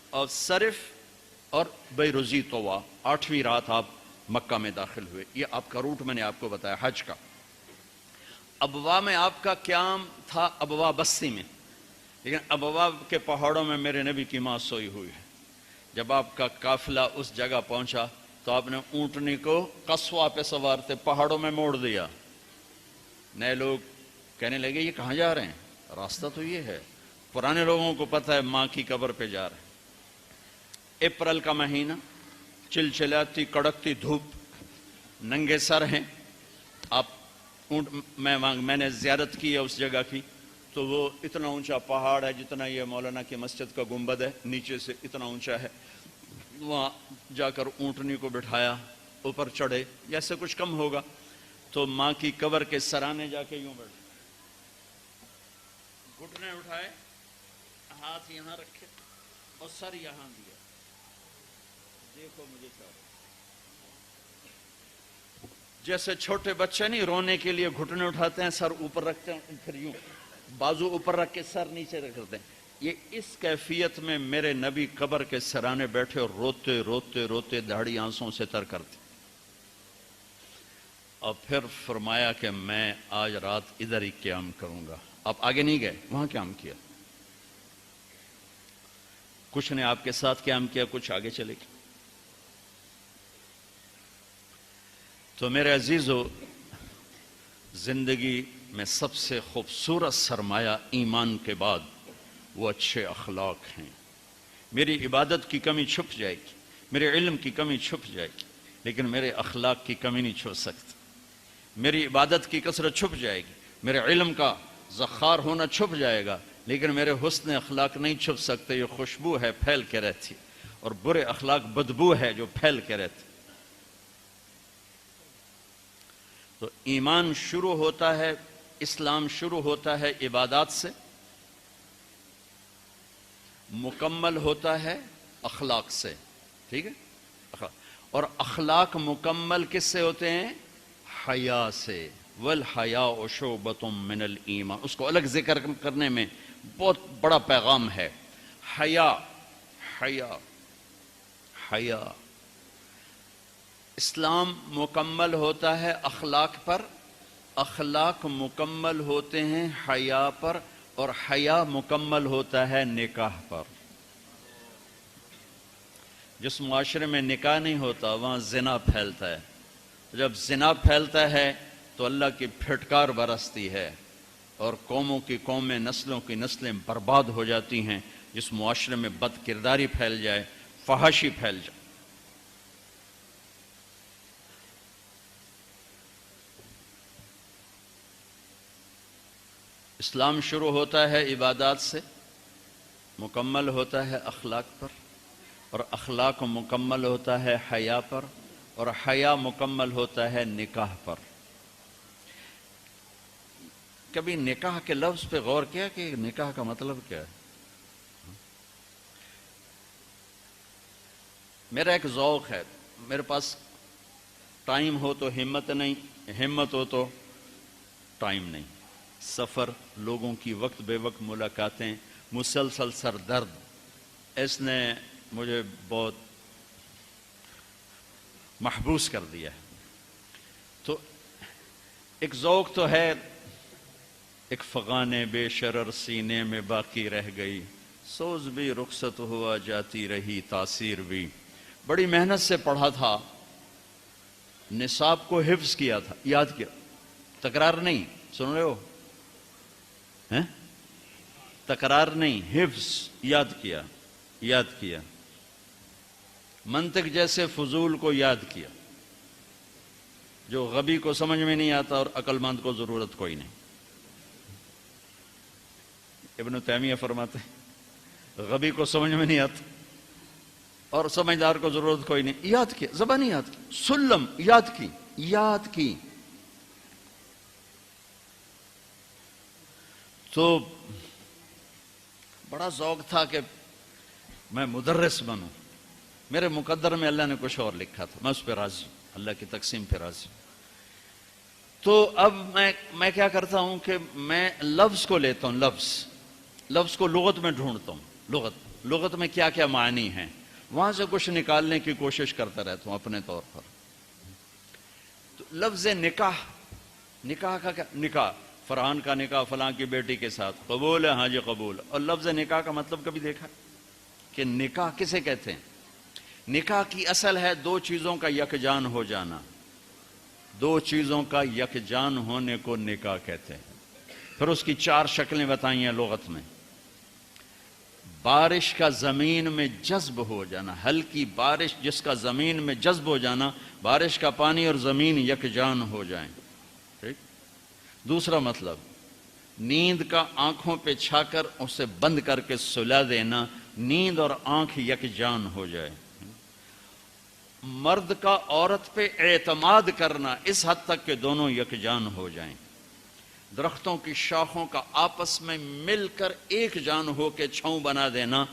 اور صرف اور بیروزی طوا. 8ویں رات آپ مکہ میں داخل ہوئے. یہ آپ کا روٹ میں نے آپ کو بتایا حج کا. ابوا میں آپ کا قیام تھا ابوا بستی میں، لیکن ابوا کے پہاڑوں میں میرے نبی کی ماں سوئی ہوئی ہے. جب آپ کا قافلہ اس جگہ پہنچا تو آپ نے اونٹنی کو قصوہ پہ سوار تھے پہاڑوں میں موڑ دیا. نئے لوگ کہنے لگے یہ کہاں جا رہے ہیں؟ راستہ تو یہ ہے. پرانے لوگوں کو پتہ ہے ماں کی قبر پہ جا رہے ہیں. اپریل کا مہینہ، چلچلاتی کڑکتی دھوپ، ننگے سر ہیں آپ. میں نے زیارت کی ہے اس جگہ کی تو وہ اتنا اونچا پہاڑ ہے جتنا یہ مولانا کی مسجد کا گنبد ہے، نیچے سے اتنا اونچا ہے، وہاں جا کر اونٹنی کو بٹھایا، اوپر چڑھے، جیسے کچھ کم ہوگا، تو ماں کی قبر کے سرانے جا کے یوں بیٹھے، گھٹنے اٹھائے، ہاتھ یہاں رکھے اور سر یہاں دیا، دیکھو مجھے کیا، جیسے چھوٹے بچے نہیں رونے کے لیے گھٹنے اٹھاتے ہیں، سر اوپر رکھتے ہیں، پھر یوں بازو اوپر رکھ کے سر نیچے رکھتے ہیں، یہ اس کیفیت میں میرے نبی قبر کے سرانے بیٹھے اور روتے روتے روتے دھاڑی آنسوں سے تر کرتے، اور پھر فرمایا کہ میں آج رات ادھر ہی قیام کروں گا۔ آپ آگے نہیں گئے، وہاں قیام کیا، کچھ نے آپ کے ساتھ قیام کیا، کچھ آگے چلے گئے۔ تو میرے عزیزو، زندگی میں سب سے خوبصورت سرمایہ ایمان کے بعد وہ اچھے اخلاق ہیں۔ میری عبادت کی کمی چھپ جائے گی، میرے علم کی کمی چھپ جائے گی، لیکن میرے اخلاق کی کمی نہیں چھپ سکتی۔ میری عبادت کی کثرت چھپ جائے گی، میرے علم کا ذخار ہونا چھپ جائے گا، لیکن میرے حسن اخلاق نہیں چھپ سکتے۔ یہ خوشبو ہے، پھیل کے رہتی، اور برے اخلاق بدبو ہے جو پھیل کے رہتی۔ تو ایمان شروع ہوتا ہے، اسلام شروع ہوتا ہے عبادات سے، مکمل ہوتا ہے اخلاق سے، ٹھیک ہے؟ اور اخلاق مکمل کس سے ہوتے ہیں؟ حیا سے۔ وَالْحَيَاءُ شُعْبَةٌ مِّنَ الْإِيمَانِ، اس کو الگ ذکر کرنے میں بہت بڑا پیغام ہے۔ حیا، حیا، حیا۔ اسلام مکمل ہوتا ہے اخلاق پر، اخلاق مکمل ہوتے ہیں حیا پر، اور حیا مکمل ہوتا ہے نکاح پر۔ جس معاشرے میں نکاح نہیں ہوتا وہاں زنا پھیلتا ہے، جب زنا پھیلتا ہے تو اللہ کی پھٹکار برستی ہے، اور قوموں کی قومیں، نسلوں کی نسلیں برباد ہو جاتی ہیں۔ جس معاشرے میں بد کرداری پھیل جائے، فحاشی پھیل جائے۔ اسلام شروع ہوتا ہے عبادات سے، مکمل ہوتا ہے اخلاق پر، اور اخلاق مکمل ہوتا ہے حیا پر، اور حیا مکمل ہوتا ہے نکاح پر۔ کبھی نکاح کے لفظ پہ غور کیا کہ نکاح کا مطلب کیا ہے؟ میرا ایک ذوق ہے، میرے پاس ٹائم ہو تو ہمت نہیں، ہمت ہو تو ٹائم نہیں، سفر، لوگوں کی وقت بے وقت ملاقاتیں، مسلسل سر درد، اس نے مجھے بہت محبوس کر دیا ہے۔ تو ایک ذوق تو ہے، ایک فغان بے شرر سینے میں باقی رہ گئی، سوز بھی رخصت ہوا جاتی رہی تاثیر بھی۔ بڑی محنت سے پڑھا تھا، نصاب کو حفظ کیا تھا، یاد کیا، تکرار نہیں، سن رہے ہو؟ تکرار نہیں، حفظ، یاد کیا، یاد کیا۔ منطق جیسے فضول کو یاد کیا، جو غبی کو سمجھ میں نہیں آتا اور عقل مند کو ضرورت کوئی نہیں۔ ابن تیمیہ فرماتے ہیں غبی کو سمجھ میں نہیں آتا اور سمجھدار کو ضرورت کوئی نہیں۔ یاد کیا، زبانی یاد کی، سلم یاد کی، یاد کی۔ تو بڑا ذوق تھا کہ میں مدرس بنوں، میرے مقدر میں اللہ نے کچھ اور لکھا تھا، میں اس پہ راضی ہوں، اللہ کی تقسیم پہ راضی ہوں۔ تو اب میں کیا کرتا ہوں کہ میں لفظ کو لیتا ہوں، لفظ کو لغت میں ڈھونڈتا ہوں، لغت میں کیا کیا معنی ہیں، وہاں سے کچھ نکالنے کی کوشش کرتا رہتا ہوں اپنے طور پر۔ تو لفظ نکاح، نکاح کا کیا، نکاح، فرحان کا نکاح فلاں کی بیٹی کے ساتھ، قبول ہے، ہاں جی قبول۔ اور لفظ نکاح کا مطلب کبھی دیکھا کہ نکاح کسے کہتے ہیں؟ نکاح کی اصل ہے دو چیزوں کا یکجان ہو جانا، دو چیزوں کا یکجان ہونے کو نکاح کہتے ہیں۔ پھر اس کی چار شکلیں بتائی ہیں لغت میں۔ بارش کا زمین میں جذب ہو جانا، ہلکی بارش جس کا زمین میں جذب ہو جانا، بارش کا پانی اور زمین یکجان ہو جائیں، ٹھیک۔ دوسرا مطلب نیند کا آنکھوں پہ چھا کر اسے بند کر کے سلا دینا، نیند اور آنکھ یکجان ہو جائے۔ مرد کا عورت پہ اعتماد کرنا اس حد تک کہ دونوں یکجان ہو جائیں۔ درختوں کی شاخوں کا آپس میں مل کر ایک جان ہو کے چھاؤں بنا دینا،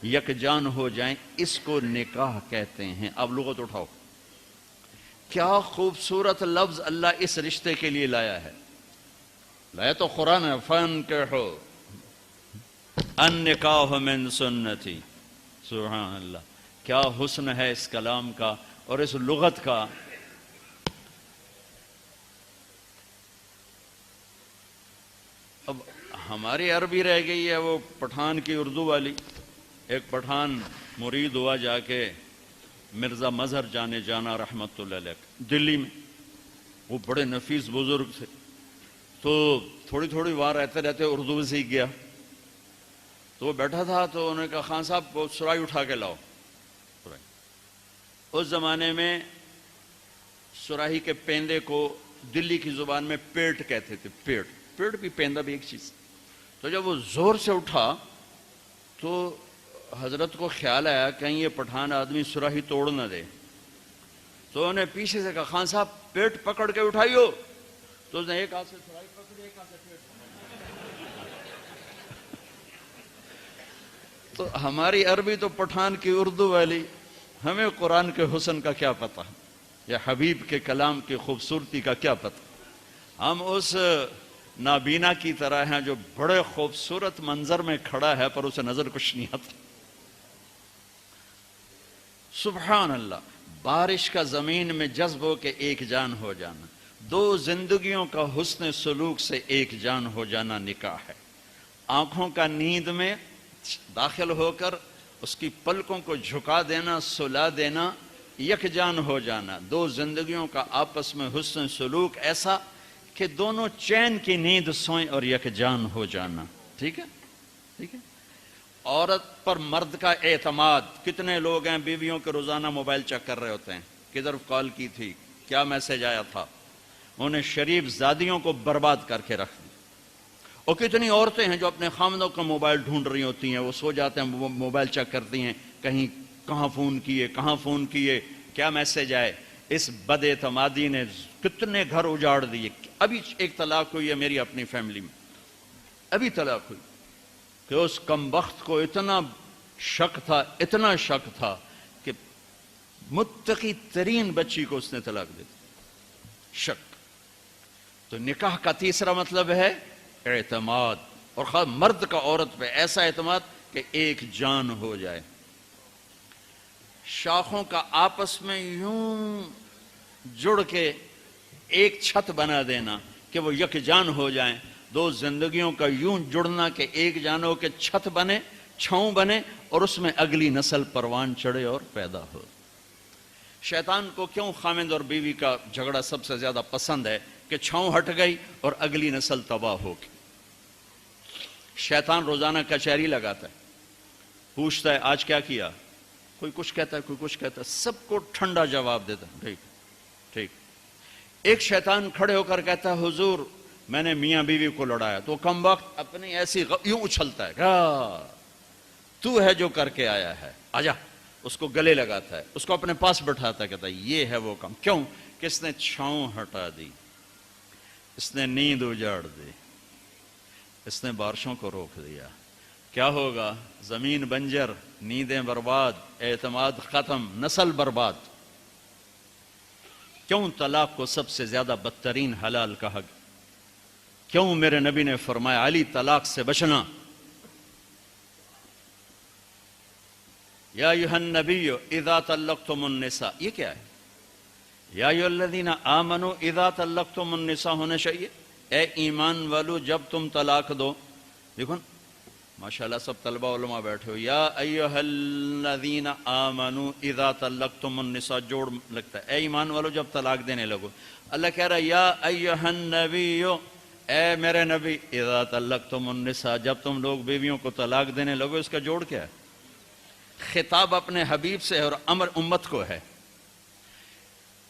یکجان ہو جائیں، اس کو نکاح کہتے ہیں۔ اب لغت اٹھاؤ، کیا خوبصورت لفظ اللہ اس رشتے کے لیے لایا ہے۔ لایا تو قرآن ہے، فانکحوا النکاح من سنتی۔ سبحان اللہ، کیا حسن ہے اس کلام کا اور اس لغت کا۔ اب ہماری عربی رہ گئی ہے وہ پٹھان کی اردو والی۔ ایک پٹھان مرید ہوا جا کے مرزا مظہر جانے جانا رحمت اللہ علیہ دلی میں، وہ بڑے نفیس بزرگ تھے، تو تھوڑی تھوڑی وہاں رہتے رہتے اردو بھی سیکھ گیا۔ تو وہ بیٹھا تھا تو انہوں نے کہا خان صاحب وہ سرائی اٹھا کے لاؤ۔ اس زمانے میں سراہی کے پیندے کو دلی کی زبان میں پیٹ کہتے تھے، پیٹ، پیٹ بھی پیندہ بھی ایک چیز۔ تو جب وہ زور سے اٹھا تو حضرت کو خیال آیا کہیں یہ پٹھان آدمی سراہی توڑ نہ دے، تو انہوں نے پیچھے سے کہا خان صاحب پیٹ پکڑ کے اٹھائیو۔ تو اس نے ایک ہاتھ سے سراہی پکڑی، ایک ہاتھ سے پیٹ پکڑی۔ تو ہماری عربی تو پٹھان کی اردو والی، ہمیں قرآن کے حسن کا کیا پتہ، یا حبیب کے کلام کی خوبصورتی کا کیا پتہ۔ ہم اس نابینا کی طرح ہیں جو بڑے خوبصورت منظر میں کھڑا ہے پر اسے نظر کچھ نہیں آتا۔ سبحان اللہ، بارش کا زمین میں جذب ہو کے ایک جان ہو جانا، دو زندگیوں کا حسن سلوک سے ایک جان ہو جانا نکاح ہے۔ آنکھوں کا نیند میں داخل ہو کر اس کی پلکوں کو جھکا دینا، سلا دینا، یک جان ہو جانا، دو زندگیوں کا آپس میں حسن سلوک ایسا کہ دونوں چین کی نیند سوئیں اور یک جان ہو جانا۔ ٹھیک ہے، ٹھیک ہے۔ عورت پر مرد کا اعتماد، کتنے لوگ ہیں بیویوں کے روزانہ موبائل چیک کر رہے ہوتے ہیں، کدھر کال کی تھی، کیا میسج آیا تھا، انہیں شریف زادیوں کو برباد کر کے رکھ دیا۔ اور کتنی عورتیں ہیں جو اپنے خامدوں کا موبائل ڈھونڈ رہی ہوتی ہیں، وہ سو جاتے ہیں موبائل چیک کرتی ہیں، کہیں کہاں فون کیے، کہاں فون کیے، کیا میسج آئے۔ اس بد اعتمادی نے کتنے گھر اجاڑ دیے۔ ابھی ایک طلاق ہوئی ہے میری اپنی فیملی میں، ابھی طلاق ہوئی، کہ اس کمبخت کو اتنا شک تھا، اتنا شک تھا کہ متقی ترین بچی کو اس نے طلاق دے دی، شک۔ تو نکاح کا تیسرا مطلب ہے اعتماد، اور خاص مرد کا عورت پہ ایسا اعتماد کہ ایک جان ہو جائے۔ شاخوں کا آپس میں یوں جڑ کے ایک چھت بنا دینا کہ وہ یک جان ہو جائیں، دو زندگیوں کا یوں جڑنا کہ ایک جان ہو کے چھت بنے، چھاؤں بنے، اور اس میں اگلی نسل پروان چڑھے اور پیدا ہو۔ شیطان کو کیوں خامند اور بیوی کا جھگڑا سب سے زیادہ پسند ہے کہ چھاؤں ہٹ گئی اور اگلی نسل تباہ ہو گئی۔ شیطان روزانہ کچہری لگاتا ہے، پوچھتا ہے آج کیا کیا، کوئی کچھ کہتا ہے، کوئی کچھ کہتا ہے، سب کو ٹھنڈا جواب دیتا ہے، ٹھیک ٹھیک۔ ایک شیطان کھڑے ہو کر کہتا ہے حضور میں نے میاں بیوی کو لڑایا، تو کم وقت اپنی ایسی یوں اچھلتا ہے، تو ہے جو کر کے آیا ہے، آجا، اس کو گلے لگاتا ہے، اس کو اپنے پاس بٹھاتا ہے، کہتا ہے یہ ہے وہ کام۔ کیوں؟ کہ اس نے چھاؤں ہٹا دی، اس نے نیند اجاڑ دی، اس نے بارشوں کو روک دیا۔ کیا ہوگا؟ زمین بنجر، نیندیں برباد، اعتماد ختم، نسل برباد۔ کیوں طلاق کو سب سے زیادہ بدترین حلال کہا گیا؟ کیوں میرے نبی نے فرمایا علی طلاق سے بچنا؟ یا ایھا النبی اذا طلقتم النساء، یہ کیا ہے؟ یا ایھا الذین آمنوا اذا طلقتم النساء ہونا چاہیے، اے ایمان والو جب تم طلاق دو۔ دیکھو ماشاءاللہ سب طلبہ علماء بیٹھے ہو، یا ایھا الذین آمنوا اذا طلقتم النساء جوڑ لگتا ہے، اے ایمان والو جب طلاق دینے لگو۔ اللہ کہہ رہا ہے یا ایھا النبی، اے میرے نبی، اذا طلقتم النساء جب تم لوگ بیویوں کو طلاق دینے لگو۔ اس کا جوڑ کیا ہے؟ خطاب اپنے حبیب سے اور امر امت کو ہے۔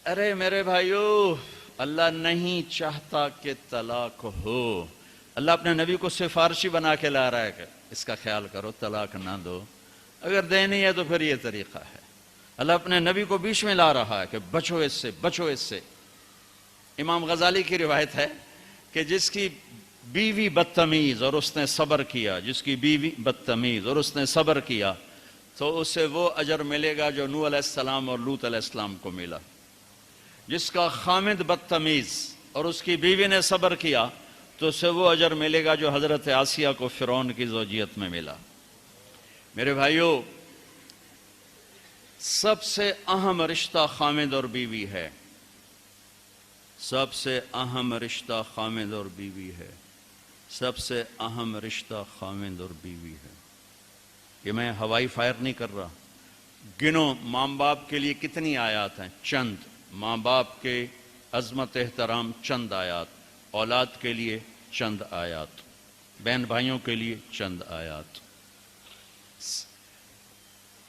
ارے میرے بھائیو، اللہ نہیں چاہتا کہ طلاق ہو، اللہ اپنے نبی کو سفارشی بنا کے لا رہا ہے کہ اس کا خیال کرو، طلاق نہ دو، اگر دینی ہے تو پھر یہ طریقہ ہے۔ اللہ اپنے نبی کو بیچ میں لا رہا ہے کہ بچو اس سے، بچو اس سے۔ امام غزالی کی روایت ہے کہ جس کی بیوی بدتمیز اور اس نے صبر کیا، جس کی بیوی بدتمیز اور اس نے صبر کیا تو اسے وہ اجر ملے گا جو نوح علیہ السلام اور لوط علیہ السلام کو ملا۔ جس کا خامد بدتمیز اور اس کی بیوی نے صبر کیا تو اسے وہ اجر ملے گا جو حضرت آسیہ کو فرعون کی زوجیت میں ملا۔ میرے بھائیو، سب سے اہم رشتہ خامد اور بیوی ہے، سب سے اہم رشتہ خامد اور بیوی ہے، سب سے اہم رشتہ خامد اور بیوی ہے۔ یہ میں ہوائی فائر نہیں کر رہا، گنو ماں باپ کے لیے کتنی آیات ہیں، چند ماں باپ کے عظمت احترام، چند آیات اولاد کے لیے، چند آیات بہن بھائیوں کے لیے، چند آیات۔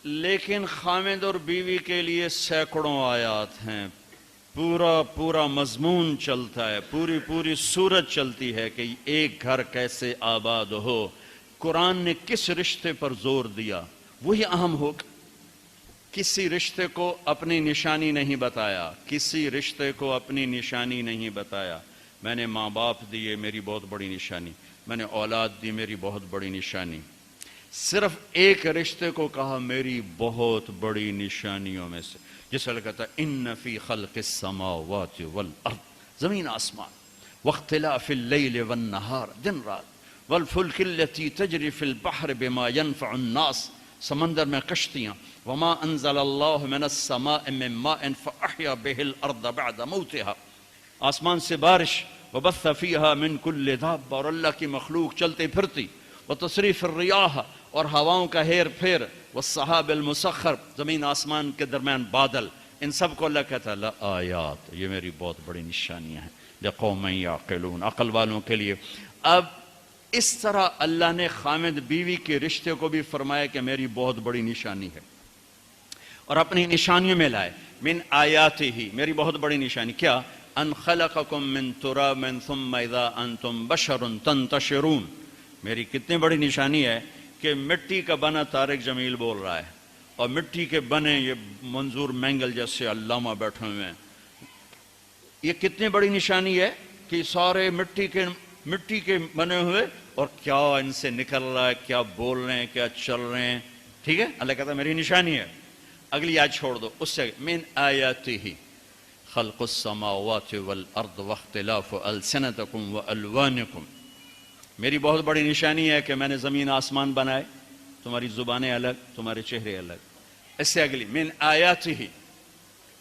لیکن خامد اور بیوی کے لیے سینکڑوں آیات ہیں، پورا مضمون چلتا ہے، پوری سورت چلتی ہے کہ ایک گھر کیسے آباد ہو۔ قرآن نے کس رشتے پر زور دیا وہی اہم ہو۔ کسی رشتے کو اپنی نشانی نہیں بتایا، کسی رشتے کو اپنی نشانی نہیں بتایا۔ میں نے ماں باپ دیے، میری بہت بڑی نشانی، میں نے اولاد دی، میری بہت بڑی نشانی۔ صرف ایک رشتے کو کہا میری بہت بڑی نشانیوں میں سے، جس طرح کہتا ہے ان فی خلق السماوات والارض، زمین آسمان، واختلاف اللیل والنہار، دن رات، والفلک التي تجری فی البحر بما ينفع الناس، سمندر میں کشتیاں، وما انزل اللہ من السماء من ماء فاحیا به الارض بعد موتها، آسمان سے بارش، وبث فیہا من کل دابہ، اور اللہ کی مخلوق چلتے پھرتی، وتصریف الریاح، اور ہواؤں کا ہیر پھیر، والسحاب المسخر، زمین آسمان کے درمیان بادل، ان سب کو اللہ کہتا ہے لآیات، یہ میری بہت بڑی نشانیاں ہیں، لقوم یعقلون، عقل والوں کے لیے۔ اب اس طرح اللہ نے خامد بیوی کے رشتے کو بھی فرمایا کہ میری بہت بڑی نشانی ہے، اور اپنی نشانیوں میں لائے، من آیاتہ، میری بہت بڑی نشانی کیا؟ ان خلقکم من تراب ثم اذا انتم بشر تنتشرون، میری کتنی بڑی نشانی ہے کہ مٹی کا بنا طارق جمیل بول رہا ہے، اور مٹی کے بنے یہ منظور مینگل جیسے علامہ بیٹھے ہوئے ہیں، یہ کتنی بڑی نشانی ہے کہ سارے مٹی کے بنے ہوئے، اور کیا ان سے نکل رہا ہے، کیا بول رہے ہیں، کیا چل رہے ہیں، ٹھیک ہے؟ اللہ کہتا ہے میری نشانی ہے۔ اگلی آیت چھوڑ دو، اس سے من آیاتہ خلق السماوات والارض واختلاف السنتکم والوانکم، میری بہت بڑی نشانی ہے کہ میں نے زمین آسمان بنائے، تمہاری زبانیں الگ، تمہارے چہرے الگ۔ اس سے اگلی من آیاتہ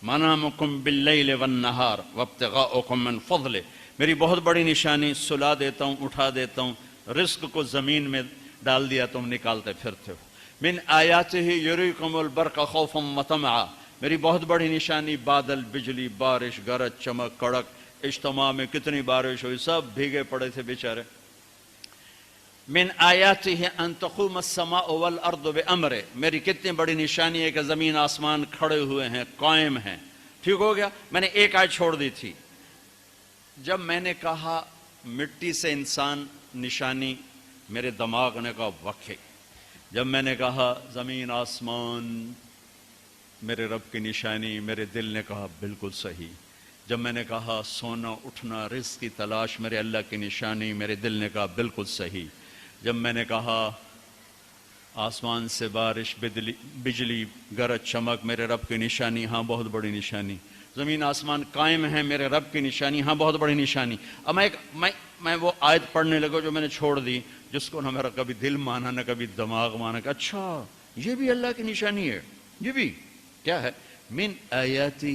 منامکم باللیل والنہار وابتغاؤکم من فضلہ، میری بہت بڑی نشانی سلا دیتا ہوں، اٹھا دیتا ہوں، رزق کو زمین میں ڈال دیا، تم نکالتے پھرتے ہو۔ من آیاتہ یریکم البرق خوفا وطمعا، میری بہت بڑی نشانی بادل، بجلی، بارش، گرج، چمک، کڑک، اجتماع میں کتنی بارش ہوئی، سب بھیگے پڑے تھے بیچارے۔ من آیاتہ ان تقوم السماء والارض بامرہ، میری کتنی بڑی نشانی ہے کہ زمین آسمان کھڑے ہوئے ہیں، قائم ہیں۔ ٹھیک ہو گیا؟ میں نے ایک آیت چھوڑ دی تھی، جب میں نے کہا مٹی سے انسان نشانی، میرے دماغ نے کہا واقعی، جب میں نے کہا زمین آسمان میرے رب کی نشانی، میرے دل نے کہا بالکل صحیح، جب میں نے کہا سونا اٹھنا، رزق کی تلاش میرے اللہ کی نشانی، میرے دل نے کہا بالکل صحیح، جب میں نے کہا آسمان سے بارش، بجلی، گرج، چمک میرے رب کی نشانی، ہاں بہت بڑی نشانی، زمین آسمان قائم ہیں میرے رب کی نشانی، ہاں بہت بڑی نشانی۔ اب میں وہ آیت پڑھنے لگا جو میں نے چھوڑ دی، جس کو نہ میرا کبھی دل مانا نہ کبھی دماغ مانا، کہ اچھا یہ بھی اللہ کی نشانی ہے، یہ بھی کیا ہے؟ من آیاتہ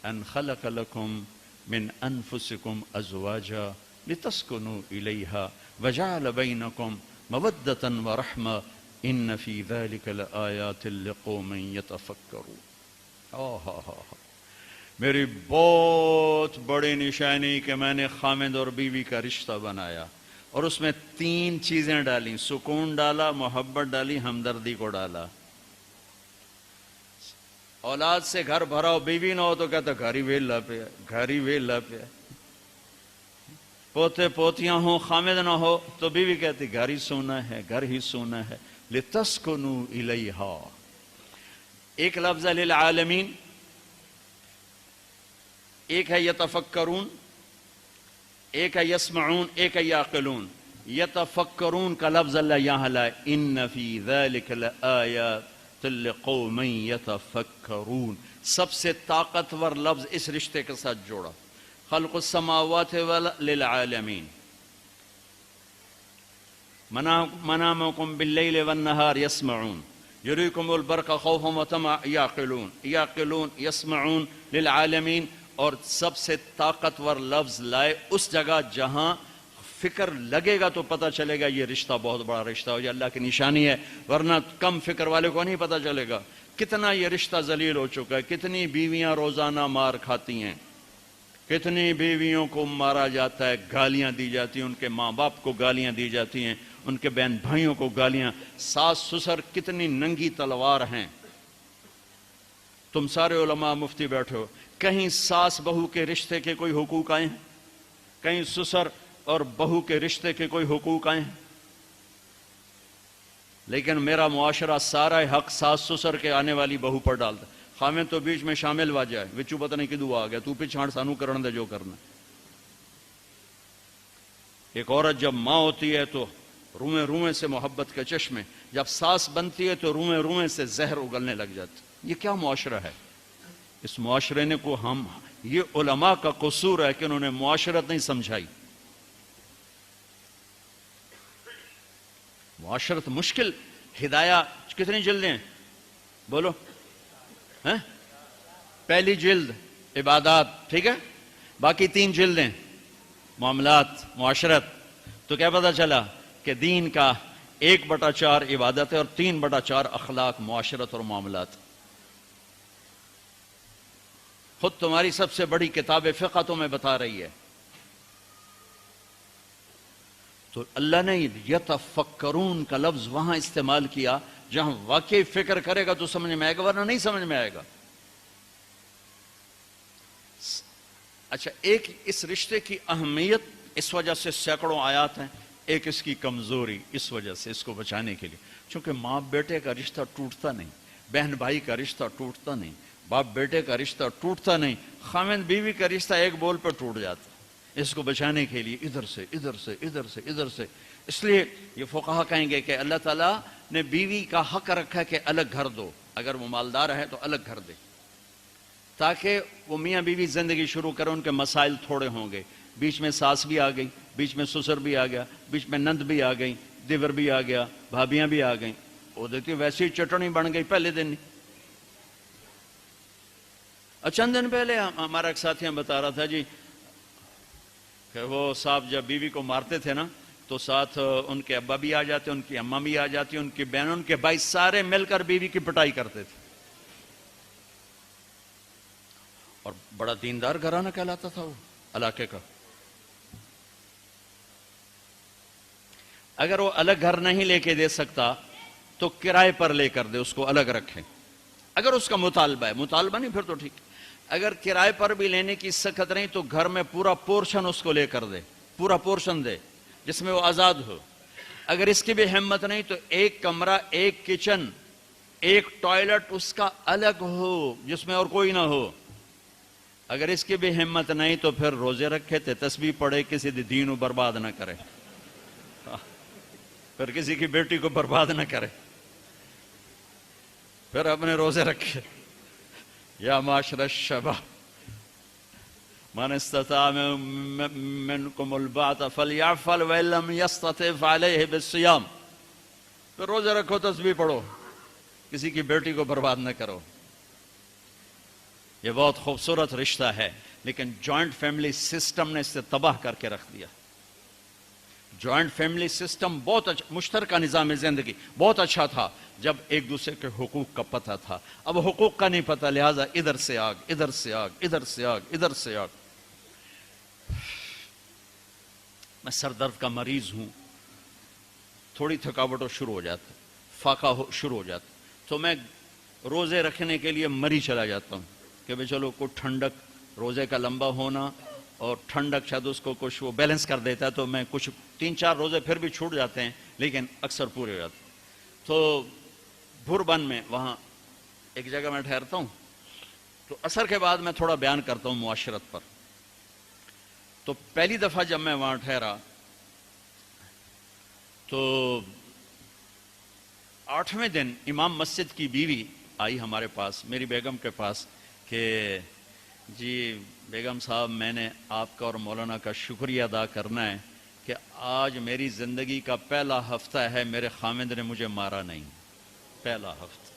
ان خلق لکم من انفسکم ازواجا لتسکنوا الیہا وجعل بینکم مودۃ ورحمہ ان فی ذلک لآیات لقوم یتفکرون۔ میری بہت بڑی نشانی کہ میں نے خامد اور بیوی کا رشتہ بنایا، اور اس میں 3 چیزیں ڈالیں، سکون ڈالا، محبت ڈالی، ہمدردی کو ڈالا۔ اولاد سے گھر بھرا ہو، بیوی نہ ہو تو کہتا گھر ہی ویلا پہ، گھر ہی ویلا پہ۔ پوتے پوتیاں ہوں خامد نہ ہو تو بیوی کہتی گھر ہی سونا ہے، گھر ہی سونا ہے. لِتَسْكُنُوا إِلَيْهَا. ایک لفظ ہے للعالمین، ایک ہے یتفکرون، ایک ہے یسمعون، ایک ہے یعقلون. یتفکرون کا لفظ اللہ یہاں لائے، ان فی ذلک لآیات لقوم یتفکرون. سب سے طاقتور لفظ اس رشتے کے ساتھ جوڑا. خلق السماوات للعالمین. منامکم باللیل والنہار یسمعون. یریکم البرق خوفا وطمعا یعقلون. یعقلون یسمعون للعالمین. اور سب سے طاقتور لفظ لائے اس جگہ جہاں فکر لگے گا تو پتہ چلے گا یہ رشتہ بہت بڑا رشتہ ہو. یہ اللہ کی نشانی ہے، ورنہ کم فکر والے کو نہیں پتہ چلے گا. کتنا یہ رشتہ ذلیل ہو چکا ہے. کتنی بیویاں روزانہ مار کھاتی ہیں، کتنی بیویوں کو مارا جاتا ہے، گالیاں دی جاتی ہیں، ان کے ماں باپ کو گالیاں دی جاتی ہیں، ان کے بہن بھائیوں کو گالیاں. ساس سسر کتنی ننگی تلوار ہیں. تم سارے علماء مفتی بیٹھے ہو، کہیں ساس بہو کے رشتے کے کوئی حقوق آئے ہیں؟ کہیں سسر اور بہو کے رشتے کے کوئی حقوق آئے ہیں؟ لیکن میرا معاشرہ سارا حق ساس سسر کے آنے والی بہو پر ڈالتا. خامن تو بیچ میں شامل وا جائے، وچو پتہ نہیں کدو آ گیا، تو پچھاڑ سانو کرن دے جو کرنا. ایک عورت جب ماں ہوتی ہے تو روئیں روئیں سے محبت کے چشمے، جب ساس بنتی ہے تو روئیں روئیں سے زہر اگلنے لگ جاتی. یہ کیا معاشرہ ہے؟ اس معاشرے نے کو ہم، یہ علماء کا قصور ہے کہ انہوں نے معاشرت نہیں سمجھائی. معاشرت مشکل. ہدایہ کتنی جلدیں بولو؟ پہلی جلد عبادات، ٹھیک ہے، باقی 3 جلدیں معاملات معاشرت. تو کیا پتہ چلا کہ دین کا 1/4 عبادت ہے اور 3/4 اخلاق معاشرت اور معاملات. خود تمہاری سب سے بڑی کتاب فقہ تمہیں بتا رہی ہے. تو اللہ نے یتفکرون کا لفظ وہاں استعمال کیا جہاں واقعی فکر کرے گا تو سمجھ میں آئے گا، ورنہ نہیں سمجھ میں آئے گا. اچھا، ایک اس رشتے کی اہمیت اس وجہ سے سینکڑوں آیات ہیں. ایک اس کی کمزوری اس وجہ سے، اس کو بچانے کے لیے، چونکہ ماں بیٹے کا رشتہ ٹوٹتا نہیں، بہن بھائی کا رشتہ ٹوٹتا نہیں، باپ بیٹے کا رشتہ ٹوٹتا نہیں، خاوند بیوی کا رشتہ ایک بول پر ٹوٹ جاتا. اس کو بچانے کے لیے ادھر سے ادھر سے ادھر سے ادھر سے. اس لیے یہ فقہا کہیں گے کہ اللہ تعالیٰ نے بیوی کا حق رکھا کہ الگ گھر دو، اگر وہ مالدار ہے تو الگ گھر دے، تاکہ وہ میاں بیوی زندگی شروع کریں. ان کے مسائل تھوڑے ہوں گے. بیچ میں ساس بھی آ گئی، بیچ میں سسر بھی آ گیا، بیچ میں نند بھی آ گئی، دیور بھی آ گیا، بھابیاں بھی آ گئیں. وہ دیکھتی ویسی چٹنی بن گئی پہلے دن. چند دن پہلے ہمارا ایک ساتھی بتا رہا تھا جی کہ وہ صاحب جب بیوی کو مارتے تھے نا تو ساتھ ان کے ابا بھی آ جاتے، ان کی اماں بھی آ جاتی، ان کی بہن، ان کے بھائی، سارے مل کر بیوی کی پٹائی کرتے تھے. اور بڑا دیندار گھرانہ کہلاتا تھا وہ علاقے کا. اگر وہ الگ گھر نہیں لے کے دے سکتا تو کرائے پر لے کر دے، اس کو الگ رکھیں. اگر اس کا مطالبہ ہے، مطالبہ نہیں پھر تو ٹھیک. اگر کرائے پر بھی لینے کی سخت نہیں تو گھر میں پورا پورشن اس کو لے کر دے، پورا پورشن دے جس میں وہ آزاد ہو. اگر اس کی بھی ہمت نہیں تو ایک کمرہ، ایک کچن، ایک ٹوائلٹ اس کا الگ ہو جس میں اور کوئی نہ ہو. اگر اس کی بھی ہمت نہیں تو پھر روزے رکھے تھے، تسبیح پڑھے، کسی دین کو برباد نہ کرے، پھر کسی کی بیٹی کو برباد نہ کرے، پھر اپنے روزے رکھے. یا معاشر الشباب من استطاع منکم الباءۃ فلیعفل وان لم یستطع فعلیہ بالصیام. پھر روزے رکھو، تسبیح پڑھو، کسی کی بیٹی کو برباد نہ کرو. یہ بہت خوبصورت رشتہ ہے، لیکن جوائنٹ فیملی سسٹم نے اسے تباہ کر کے رکھ دیا. جوائنٹ فیملی سسٹم بہت اچھا، مشترکہ نظام زندگی بہت اچھا تھا جب ایک دوسرے کے حقوق کا پتہ تھا. اب حقوق کا نہیں پتہ، لہٰذا ادھر سے آگ، ادھر سے آگ، ادھر سے آگ، ادھر سے آگ. میں سر درد کا مریض ہوں، تھوڑی تھکاوٹ شروع ہو جاتا، فاقہ شروع ہو جاتا، تو میں روزے رکھنے کے لیے مری چلا جاتا ہوں کہ بھئی چلو کوئی ٹھنڈک، روزے کا لمبا ہونا اور ٹھنڈک شاید اس کو کچھ وہ بیلنس کر دیتا ہے، تو میں کچھ 3-4 روزے پھر بھی چھوٹ جاتے ہیں لیکن اکثر پورے ہو جاتے ہیں۔ تو بھوربن میں وہاں ایک جگہ میں ٹھہرتا ہوں، تو عصر کے بعد میں تھوڑا بیان کرتا ہوں معاشرت پر۔ تو پہلی دفعہ جب میں وہاں ٹھہرا تو 8ویں دن امام مسجد کی بیوی آئی ہمارے پاس، میری بیگم کے پاس، کہ جی بیگم صاحب میں نے آپ کا اور مولانا کا شکریہ ادا کرنا ہے کہ آج میری زندگی کا پہلا ہفتہ ہے میرے خامند نے مجھے مارا نہیں۔ پہلا ہفتہ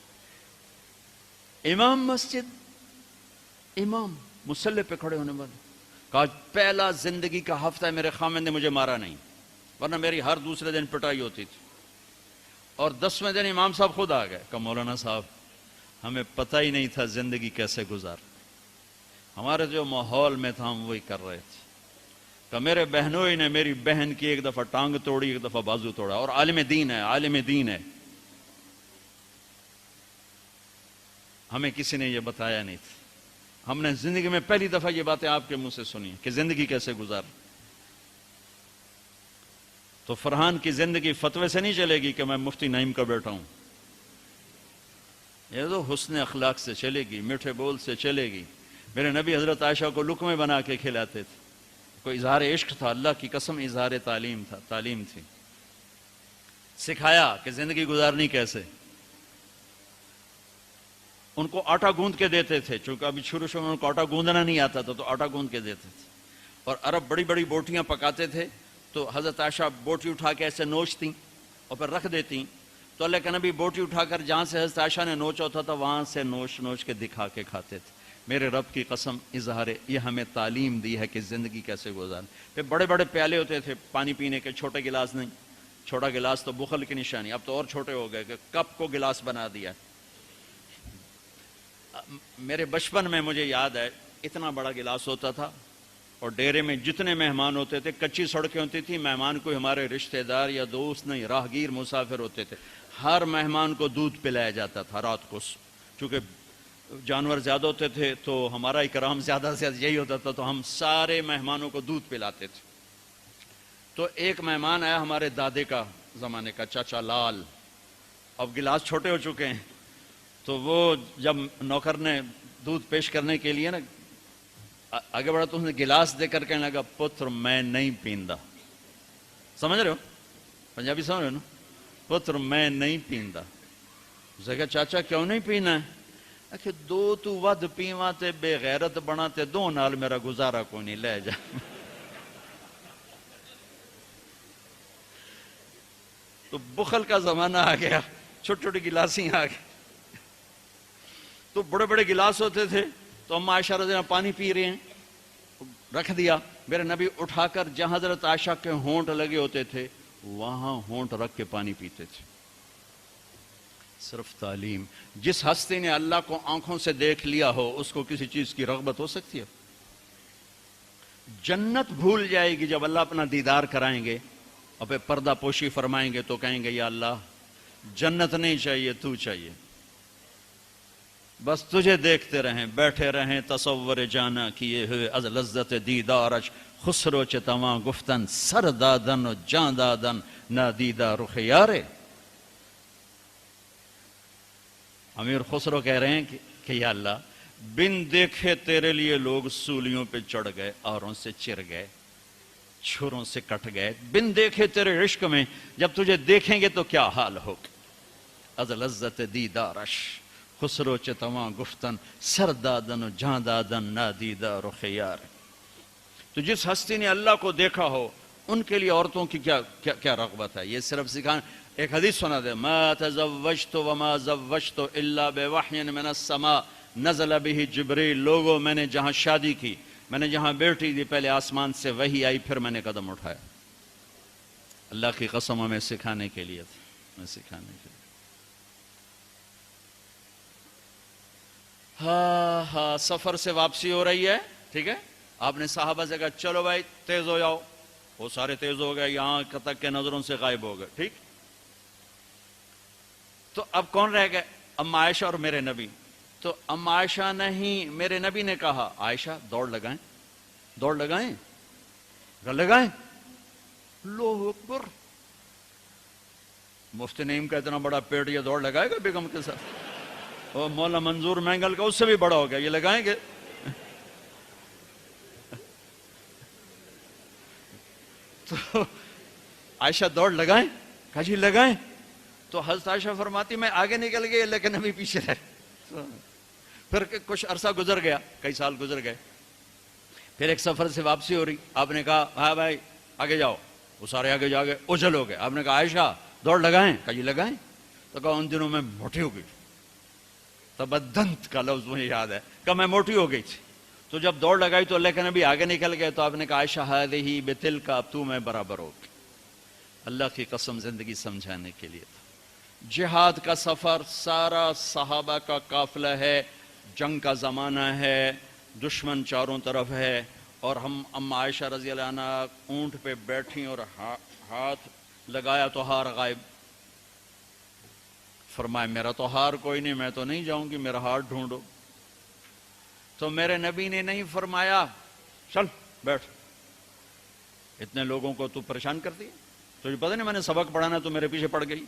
امام مسجد، امام مصلی پہ کھڑے ہونے والے، کہا پہلا زندگی کا ہفتہ ہے میرے خامند نے مجھے مارا نہیں، ورنہ میری ہر دوسرے دن پٹائی ہوتی تھی۔ اور 10ویں دن امام صاحب خود آ گئے، کہا مولانا صاحب ہمیں پتہ ہی نہیں تھا زندگی کیسے گزار، ہمارے جو ماحول میں تھا ہم وہی کر رہے تھے۔ کہ میرے بہنوئی نے میری بہن کی ایک دفعہ ٹانگ توڑی، ایک دفعہ بازو توڑا، اور عالم دین ہے، عالم دین ہے، ہمیں کسی نے یہ بتایا نہیں تھا، ہم نے زندگی میں پہلی دفعہ یہ باتیں آپ کے منہ سے سنی کہ زندگی کیسے گزار۔ تو فرحان کی زندگی فتوے سے نہیں چلے گی کہ میں مفتی نعیم کا بیٹا ہوں، یہ تو حسن اخلاق سے چلے گی، میٹھے بول سے چلے گی۔ میرے نبی حضرت عائشہ کو لقمے بنا کے کھلاتے تھے، کوئی اظہار عشق تھا، اللہ کی قسم اظہار تعلیم تھا، تعلیم تھی، سکھایا کہ زندگی گزارنی کیسے۔ ان کو آٹا گوندھ کے دیتے تھے، چونکہ ابھی شروع میں ان کو آٹا گوندنا نہیں آتا تھا، تو آٹا گوندھ کے دیتے تھے، اور عرب بڑی بڑی بوٹیاں پکاتے تھے، تو حضرت عائشہ بوٹی اٹھا کے ایسے نوچتیں اور پھر رکھ دیتیں، تو اللہ کے نبی بوٹی اٹھا کر جہاں سے حضرت عائشہ نے نوچا ہوتا تھا وہاں سے نوچ نوچ کے دکھا کے کھاتے تھے۔ میرے رب کی قسم اظہار یہ ہمیں تعلیم دی ہے کہ زندگی کیسے گزاریں۔ پھر بڑے بڑے پیالے ہوتے تھے پانی پینے کے، چھوٹے گلاس نہیں، چھوٹا گلاس تو بخل کی نشانی، اب تو اور چھوٹے ہو گئے کہ کپ کو گلاس بنا دیا۔ میرے بچپن میں مجھے یاد ہے اتنا بڑا گلاس ہوتا تھا، اور ڈیرے میں جتنے مہمان ہوتے تھے، کچی سڑکیں ہوتی تھی، مہمان کوئی ہمارے رشتہ دار یا دوست نہیں، راہگیر مسافر ہوتے تھے، ہر مہمان کو دودھ پلایا جاتا تھا رات کو، چونکہ جانور زیادہ ہوتے تھے تو ہمارا اکرام زیادہ سے زیادہ یہی ہوتا تھا، تو ہم سارے مہمانوں کو دودھ پلاتے تھے۔ تو ایک مہمان آیا ہمارے دادے کا زمانے کا، چاچا لال، اب گلاس چھوٹے ہو چکے ہیں، تو وہ جب نوکر نے دودھ پیش کرنے کے لیے نا آگے بڑھا تو اس نے گلاس دے کر کہنے لگا پتر میں نہیں پیندا، سمجھ رہے ہو پنجابی سمجھ رہے ہو نا، پتر میں نہیں پیندا۔ اس نے کہا چاچا کیوں نہیں پینا ہے؟ کہ دو تو ود پیواں تے بے غیرت بنا تے دو نال میرا گزارا کوئی نہیں، لے جا۔ تو بخل کا زمانہ آ گیا، چھوٹی چھوٹی گلاسیں آ گئی، تو بڑے بڑے گلاس ہوتے تھے، تو ہم عائشہ رضی اللہ عنہا پانی پی رہے ہیں، رکھ دیا، میرے نبی اٹھا کر جہاں حضرت عائشہ کے ہونٹ لگے ہوتے تھے وہاں ہونٹ رکھ کے پانی پیتے تھے۔ صرف تعلیم۔ جس ہستی نے اللہ کو آنکھوں سے دیکھ لیا ہو اس کو کسی چیز کی رغبت ہو سکتی ہے؟ جنت بھول جائے گی جب اللہ اپنا دیدار کرائیں گے اور پھر پردہ پوشی فرمائیں گے تو کہیں گے یا اللہ جنت نہیں چاہیے، تو چاہیے، بس تجھے دیکھتے رہیں، بیٹھے رہیں تصور جانا کیے ہوئے از لذت دیدارش، خسرو چتواں گفتن سر دادن و جان دادن نادیدہ رخ یارے۔ امیر خسرو کہہ رہے ہیں کہ یا اللہ بن دیکھے تیرے لیے لوگ سولیوں پہ چڑھ گئے، آروں سے چر گئے، چھروں سے کٹ گئے، بن دیکھے تیرے عشق میں جب تجھے دیکھیں گے تو کیا حال ہوگا۔ از لذت دیدارش خسرو چتواں گفتن سر دادن و جان دادن نادیدہ رخ یار۔ تو جس ہستی نے اللہ کو دیکھا ہو ان کے لیے عورتوں کی کیا رغبت ہے؟ یہ صرف سکھانا۔ ایک حدیث سنا دے، ما تزوجت وما زوجت الا بوحی من السماء نزل به جبریل۔ لوگوں میں نے جہاں شادی کی، میں نے جہاں بیٹی دی، پہلے آسمان سے وحی آئی پھر میں نے قدم اٹھایا۔ اللہ کی قسم ہمیں سکھانے کے لیے تھا، ہمیں سکھانے کے لیے۔ ہاں سفر سے واپسی ہو رہی ہے، ٹھیک ہے، آپ نے صحابہ سے کہا چلو بھائی تیز ہو جاؤ، وہ سارے تیز ہو گئے، یہاں تک کے نظروں سے غائب ہو گئے، ٹھیک۔ تو اب کون رہ گئے؟ اما عائشہ اور میرے نبی۔ تو اما عائشہ نہیں، میرے نبی نے کہا عائشہ دوڑ لگائیں، دوڑ لگائیں؟ لگائیں. اللہ اکبر. مفتی نعیم کا اتنا بڑا پیٹ، یہ دوڑ لگائے گا بیگم کے ساتھ؟ اور مولانا منظور مینگل کا اس سے بھی بڑا ہو گیا، یہ لگائیں گے؟ تو عائشہ دوڑ لگائیں؟ کہا جی لگائیں. تو حضرت عائشہ فرماتی میں آگے نکل گئی لیکن ابھی پیچھے رہ. پھر کچھ عرصہ گزر گیا، کئی سال گزر گئے. پھر ایک سفر سے واپسی ہو رہی، آپ نے کہا ہاں بھائی آگے جاؤ. وہ سارے آگے جا گئے، اجل ہو گئے. آپ نے کہا عائشہ دوڑ لگائیں؟ کہا جی لگائیں. تو کہا ان دنوں میں موٹی ہو گئی. تبدنت کا لفظ مجھے یاد ہے کہ میں موٹی ہو گئی تھی. تو جب دوڑ لگائی تو اللہ کے نبی آگے نکل گئے. تو آپ نے کہا عائشہ ہذہ بتلک، اب تو میں برابر ہو گئی. اللہ کی قسم زندگی سمجھانے کے لیے تھا. جہاد کا سفر سارا صحابہ کا قافلہ ہے، جنگ کا زمانہ ہے، دشمن چاروں طرف ہے، اور ہم اما عائشہ رضی اللہ عنہ اونٹ پہ بیٹھی اور ہاتھ لگایا تو ہار غائب. فرمایا میرا تو ہار کوئی نہیں، میں تو نہیں جاؤں گی، میرا ہار ڈھونڈو. تو میرے نبی نے نہیں فرمایا چل بیٹھ، اتنے لوگوں کو تو پریشان کرتی ہے، تجھے پتہ نہیں میں نے سبق پڑھانا تو میرے پیچھے پڑ گئی.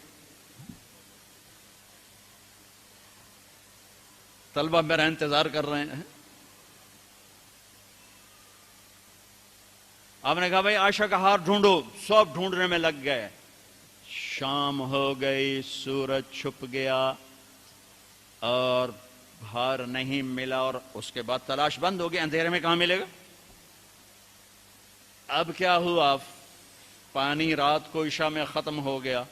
طلبہ میرا انتظار کر رہے ہیں. آپ نے کہا بھائی عائشہ کا ہار ڈھونڈو. سب ڈھونڈنے میں لگ گئے. شام ہو گئی، سورج چھپ گیا اور ہار نہیں ملا، اور اس کے بعد تلاش بند ہو گئی. اندھیرے میں کہاں ملے گا؟ اب کیا ہوا؟ پانی رات کو عشاء میں ختم ہو گیا،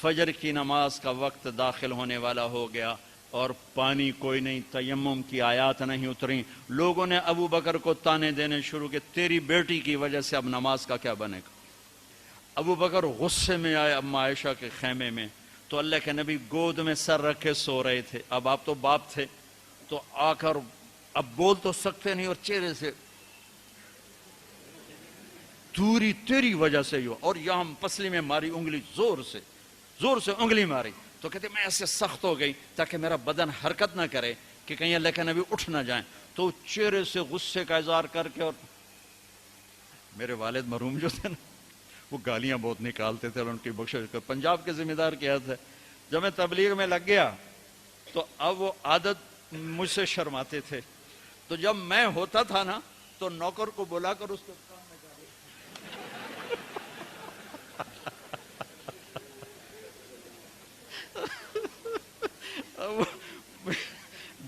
فجر کی نماز کا وقت داخل ہونے والا ہو گیا اور پانی کوئی نہیں، تیمم کی آیات نہیں اتریں. لوگوں نے ابو بکر کو تانے دینے شروع کہ تیری بیٹی کی وجہ سے اب نماز کا کیا بنے گا. ابو بکر غصے میں آئے اما عائشہ کے خیمے میں. تو اللہ کے نبی گود میں سر رکھے سو رہے تھے. اب آپ تو باپ تھے تو آ کر اب بول تو سکتے نہیں، اور چہرے سے دوری تیری وجہ سے ہو، اور یہاں پسلی میں ماری انگلی، زور سے انگلی ماری. تو کہتے میں ایسے سخت ہو گئی تاکہ میرا بدن حرکت نہ کرے کہ کہیں اللہ کے نبی اٹھ نہ جائیں. تو چہرے سے غصے کا اظہار کر کے، اور میرے والد مرحوم جو تھے نا وہ گالیاں بہت نکالتے تھے اور ان کی بخشش کر. پنجاب کے ذمہ دار کیا تھے. جب میں تبلیغ میں لگ گیا تو اب وہ عادت مجھ سے شرماتے تھے. تو جب میں ہوتا تھا نا تو نوکر کو بلا کر اس کو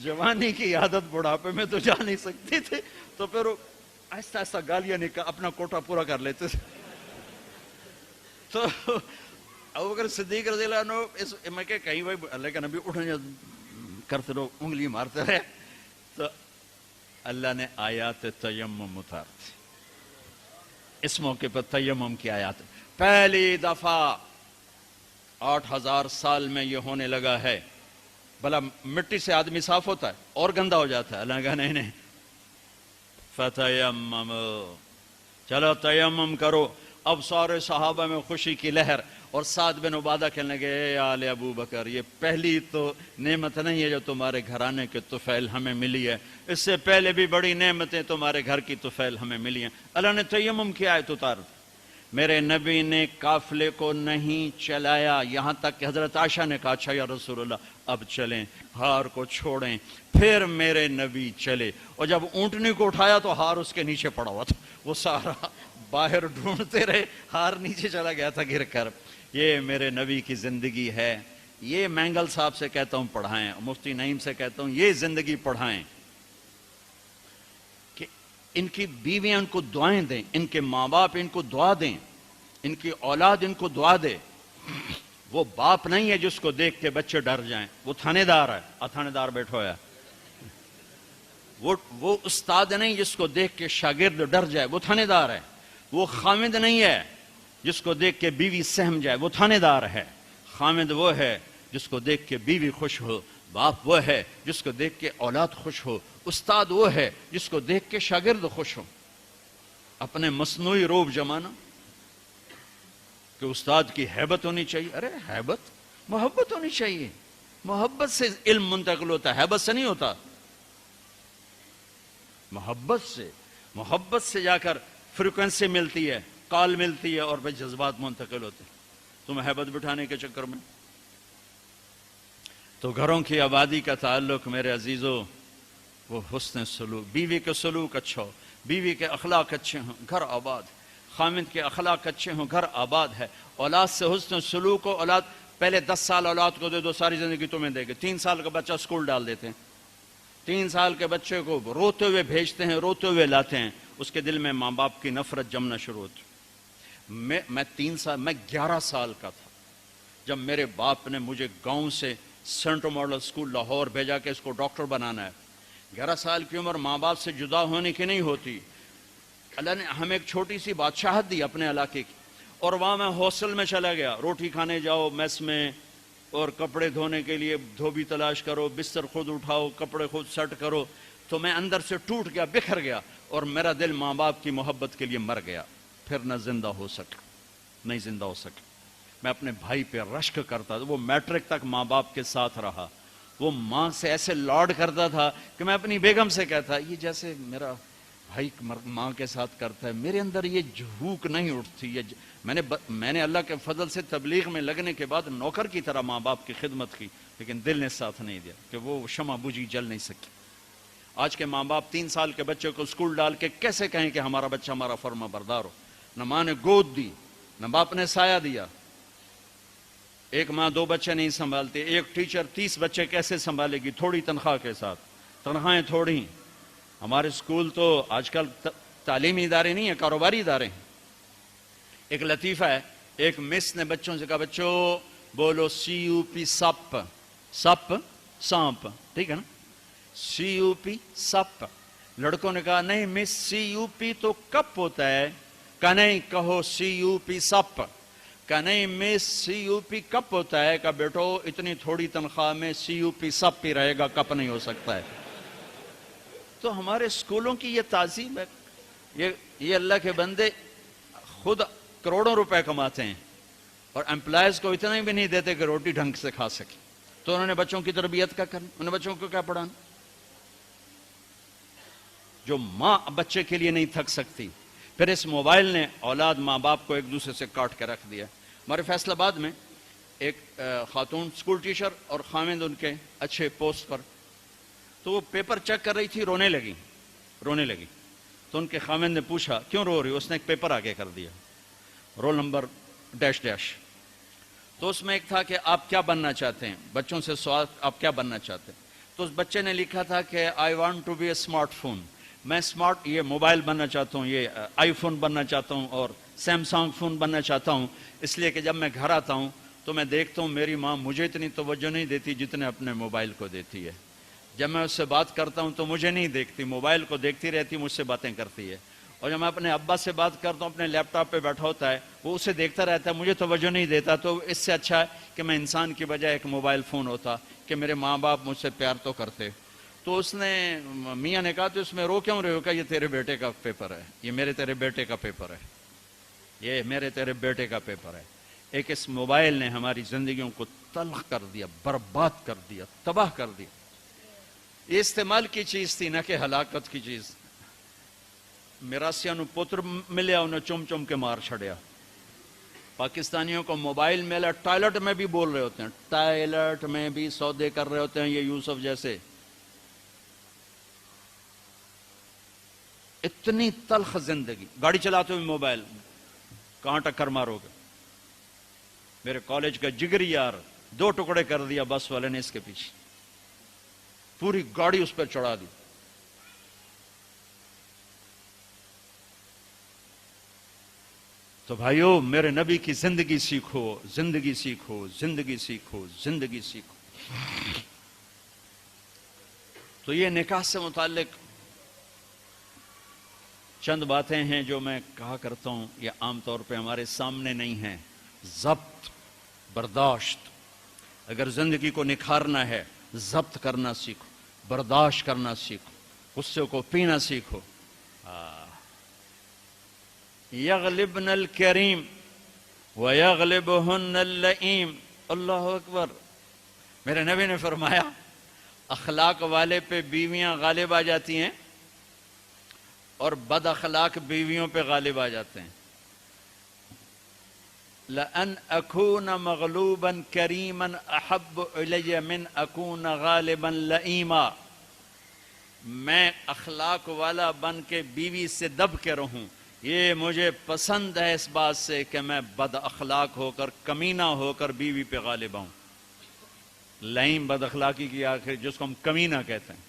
جوانی کی عادت بڑھاپے میں تو جا نہیں سکتی تھی، تو پھر وہ آہستہ آہستہ گالیاں نکال اپنا کوٹا پورا کر لیتے تھے. تو ابو بکر صدیق رضی اللہ عنہ میں کہ کہیں بھائی اللہ کا نبی اٹھنے کرتے رہو، انگلی مارتے رہے. تو اللہ نے آیات تیمم اتار دی. اس موقع پر تیمم کی آیات پہلی دفعہ 8000 سال میں یہ ہونے لگا ہے. بھلا مٹی سے آدمی صاف ہوتا ہے اور گندا ہو جاتا ہے؟ اللہ نے کہا نہیں، فتیمم، چلو تیمم کرو. اب سارے صحابہ میں خوشی کی لہر، اور سعد بن عبادہ کہنے لگے اے آل ابو بکر، یہ پہلی تو نعمت نہیں ہے جو تمہارے گھرانے کے طفیل ہمیں ملی ہے، اس سے پہلے بھی بڑی نعمتیں تمہارے گھر کی طفیل ہمیں ملی ہیں. اللہ نے تیمم کی آیت اتار. میرے نبی نے قافلے کو نہیں چلایا، یہاں تک کہ حضرت عائشہ نے کہا اچھا یا رسول اللہ اب چلیں، ہار کو چھوڑیں. پھر میرے نبی چلے، اور جب اونٹنی کو اٹھایا تو ہار اس کے نیچے پڑا ہوا تھا. وہ سارا باہر ڈھونڈتے رہے، ہار نیچے چلا گیا تھا گر کر. یہ میرے نبی کی زندگی ہے. یہ مینگل صاحب سے کہتا ہوں پڑھائیں، مفتی نعیم سے کہتا ہوں یہ زندگی پڑھائیں کہ ان کی بیویاں ان کو دعائیں دیں، ان کے ماں باپ ان کو دعا دیں، ان کی اولاد ان کو دعا دے. وہ باپ نہیں ہے جس کو دیکھ کے بچے ڈر جائیں، وہ تھانے دار ہے. تھانے دار بیٹھا ہوا ہے. وہ استاد نہیں جس کو دیکھ کے شاگرد ڈر جائے، وہ تھانے دار ہے. وہ خامد نہیں ہے جس کو دیکھ کے بیوی سہم جائے، وہ تھانے دار ہے. خامد وہ ہے جس کو دیکھ کے بیوی خوش ہو، باپ وہ ہے جس کو دیکھ کے اولاد خوش ہو، استاد وہ ہے جس کو دیکھ کے شاگرد خوش ہو. اپنے مصنوعی روب جمانا کہ استاد کی ہیبت ہونی چاہیے. ارے ہیبت، محبت ہونی چاہیے. محبت سے علم منتقل ہوتا ہے، ہیبت سے نہیں ہوتا. محبت سے محبت سے جا کر فریکوینسی ملتی ہے، کال ملتی ہے، اور پھر جذبات منتقل ہوتے ہیں تو محبت بٹھانے کے چکر میں۔ تو گھروں کی آبادی کا تعلق میرے عزیزو وہ حسن سلوک، بیوی کے سلوک اچھا ہو، بیوی کے اخلاق اچھے ہوں، گھر آباد، خامند کے اخلاق اچھے ہوں، گھر آباد ہے۔ اولاد سے حسن سلوک ہو، اولاد پہلے 10 سال اولاد کو دے دو، ساری زندگی تمہیں دے گے۔ 3 سال کا بچہ اسکول ڈال دیتے ہیں، 3 سال کے بچے کو روتے ہوئے بھیجتے ہیں، روتے ہوئے لاتے ہیں، اس کے دل میں ماں باپ کی نفرت جمنا شروع ہوتی۔ میں 11 سال کا تھا جب میرے باپ نے مجھے گاؤں سے سینٹرل ماڈل اسکول لاہور بھیجا کہ اس کو ڈاکٹر بنانا ہے۔ 11 سال کی عمر ماں باپ سے جدا ہونے کی نہیں ہوتی۔ اللہ نے ہمیں ایک چھوٹی سی بادشاہت دی اپنے علاقے کی، اور وہاں میں ہاسٹل میں چلا گیا، روٹی کھانے جاؤ میس میں، اور کپڑے دھونے کے لیے دھوبی تلاش کرو، بستر خود اٹھاؤ، کپڑے خود سیٹ کرو۔ تو میں اندر سے ٹوٹ گیا، بکھر گیا، اور میرا دل ماں باپ کی محبت کے لیے مر گیا۔ پھر نہ زندہ ہو سکا، نہیں زندہ ہو سکا۔ میں اپنے بھائی پہ رشک کرتا تھا، وہ میٹرک تک ماں باپ کے ساتھ رہا، وہ ماں سے ایسے لاڈ کرتا تھا کہ میں اپنی بیگم سے کہتا یہ جیسے میرا بھائی ماں کے ساتھ کرتا ہے، میرے اندر یہ جھوک نہیں اٹھتی۔ میں نے اللہ کے فضل سے تبلیغ میں لگنے کے بعد نوکر کی طرح ماں باپ کی خدمت کی، لیکن دل نے ساتھ نہیں دیا کہ وہ شمع بجھی جل نہیں سکی۔ آج کے ماں باپ 3 سال کے بچے کو اسکول ڈال کے کیسے کہیں کہ ہمارا بچہ ہمارا فرما بردار ہو؟ نہ ماں نے گود دی، نہ باپ نے سایہ دیا۔ ایک ماں 2 بچے نہیں سنبھالتی، ایک ٹیچر 30 بچے کیسے سنبھالے گی تھوڑی تنخواہ کے ساتھ؟ تنخواہیں تھوڑی۔ ہمارے اسکول تو آج کل تعلیمی ادارے نہیں ہیں، کاروباری ادارے ہیں۔ ایک لطیفہ ہے، ایک مس نے بچوں سے کہا بچوں بولو CUP سپ، سپ سانپ، ٹھیک ہے نا، CUP سپ۔ لڑکوں نے کہا نہیں مس CUP تو کپ ہوتا ہے، کہ نہیں کہو CUP سپ، کہ نہیں مس CUP کپ ہوتا ہے، کہ بیٹو اتنی تھوڑی تنخواہ میں CUP سپ ہی رہے گا، کپ نہیں ہو سکتا ہے۔ تو ہمارے اسکولوں کی یہ تعظیم ہے، یہ اللہ کے بندے خود کروڑوں روپے کماتے ہیں اور امپلائز کو اتنا بھی نہیں دیتے کہ روٹی ڈھنگ سے کھا سکے، تو انہوں نے بچوں کی تربیت کا کرنا، انہوں نے بچوں کو کیا پڑھانا؟ جو ماں بچے کے لیے نہیں تھک سکتی، پھر اس موبائل نے اولاد ماں باپ کو ایک دوسرے سے کاٹ کے رکھ دیا۔ ہمارے فیصل آباد میں ایک خاتون اسکول ٹیچر اور خاوند ان کے اچھے پوسٹ پر، تو وہ پیپر چیک کر رہی تھی، رونے لگی۔ تو ان کے خاوند نے پوچھا کیوں رو رہی؟ اس نے ایک پیپر آگے کر دیا، رول نمبر ڈیش ڈیش۔ تو اس میں ایک تھا کہ آپ کیا بننا چاہتے ہیں، بچوں سے سوال آپ کیا بننا چاہتے ہیں؟ تو اس بچے نے لکھا تھا کہ I want to be a smart phone, میں اسمارٹ یہ موبائل بننا چاہتا ہوں، یہ آئی فون بننا چاہتا ہوں اور سیمسنگ فون بننا چاہتا ہوں، اس لیے کہ جب میں گھر آتا ہوں تو میں دیکھتا ہوں میری ماں مجھے اتنی توجہ نہیں دیتی جتنے اپنے موبائل کو دیتی ہے۔ جب میں اس سے بات کرتا ہوں تو مجھے نہیں دیکھتی، موبائل کو دیکھتی رہتی، مجھ سے باتیں کرتی ہے۔ اور جب میں اپنے ابا سے بات کرتا ہوں، اپنے لیپ ٹاپ پہ بیٹھا ہوتا ہے، وہ اسے دیکھتا رہتا ہے، مجھے توجہ نہیں دیتا۔ تو اس سے اچھا ہے کہ میں انسان کی بجائے ایک موبائل فون ہوتا کہ میرے ماں باپ مجھ سے پیار تو کرتے۔ تو اس نے میاں نے کہا تو اس میں رو کیوں رہے ہو؟ کہ یہ تیرے بیٹے کا پیپر ہے، یہ میرے تیرے بیٹے کا پیپر ہے، یہ میرے تیرے بیٹے کا پیپر ہے۔ ایک اس موبائل نے ہماری زندگیوں کو تلخ کر دیا، برباد کر دیا، تباہ کر دیا۔ یہ استعمال کی چیز تھی، نہ کہ ہلاکت کی چیز۔ میراسیاں نو پتر ملیا، انہیں چم چم کے مار چھڑیا۔ پاکستانیوں کو موبائل ملا، ٹائلٹ میں بھی بول رہے ہوتے ہیں، ٹائلٹ میں بھی سودے کر رہے ہوتے ہیں یہ یوسف جیسے۔ اتنی تلخ زندگی، گاڑی چلاتے ہوئے موبائل، کہاں ٹکر مارو گے؟ میرے کالج کا جگری یار 2 ٹکڑے کر دیا بس والے نے اس کے پیچھے، پوری گاڑی اس پر چڑھا دی۔ تو بھائیو میرے نبی کی زندگی سیکھو، زندگی سیکھو، زندگی سیکھو، زندگی سیکھو۔ تو یہ نکاح سے متعلق چند باتیں ہیں جو میں کہا کرتا ہوں، یہ عام طور پہ ہمارے سامنے نہیں ہیں۔ ضبط، برداشت۔ اگر زندگی کو نکھارنا ہے، ضبط کرنا سیکھو، برداشت کرنا سیکھو، غصے کو پینا سیکھو۔ یغلبن الکریم ویغلبہن اللئیم۔ اللہ اکبر۔ میرے نبی نے فرمایا اخلاق والے پہ بیویاں غالب آ جاتی ہیں اور بد اخلاق بیویوں پہ غالب آ جاتے ہیں. لَأَنْ أَكُونَ مَغْلُوبًا كَرِيمًا أَحَبُّ إِلَيَّ مِنْ أَكُونَ غَالِبًا لَئِيمًا. میں اخلاق والا بن کے بیوی سے دب کے رہوں، یہ مجھے پسند ہے اس بات سے کہ میں بد اخلاق ہو کر، کمینہ ہو کر بیوی پہ غالب آؤں. لئیم بد اخلاقی کی آخر جس کو ہم کمینہ کہتے ہیں.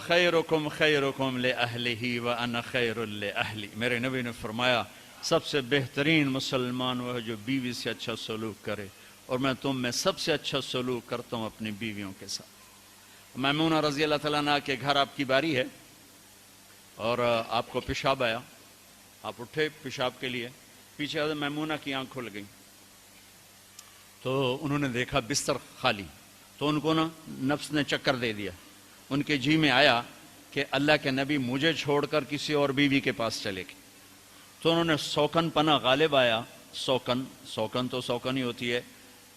خیرکم خیرکم لأہلہ وأنا خیر لأہلی. میرے نبی نے فرمایا سب سے بہترین مسلمان وہ ہے جو بیوی سے اچھا سلوک کرے، اور میں تم میں سب سے اچھا سلوک کرتا ہوں اپنی بیویوں کے ساتھ. میمونہ رضی اللہ تعالیٰ عنہ کے گھر آپ کی باری ہے اور آپ کو پیشاب آیا، آپ اٹھے پیشاب کے لیے، پیچھے حضرت میمونہ کی آنکھ کھل گئی تو انہوں نے دیکھا بستر خالی، تو ان کو نا نفس نے چکر دے دیا. ان کے جی میں آیا کہ اللہ کے نبی مجھے چھوڑ کر کسی اور بیوی کے پاس چلے گئے. تو انہوں نے سوکن پنا غالب آیا. سوکن تو سوکن ہی ہوتی ہے.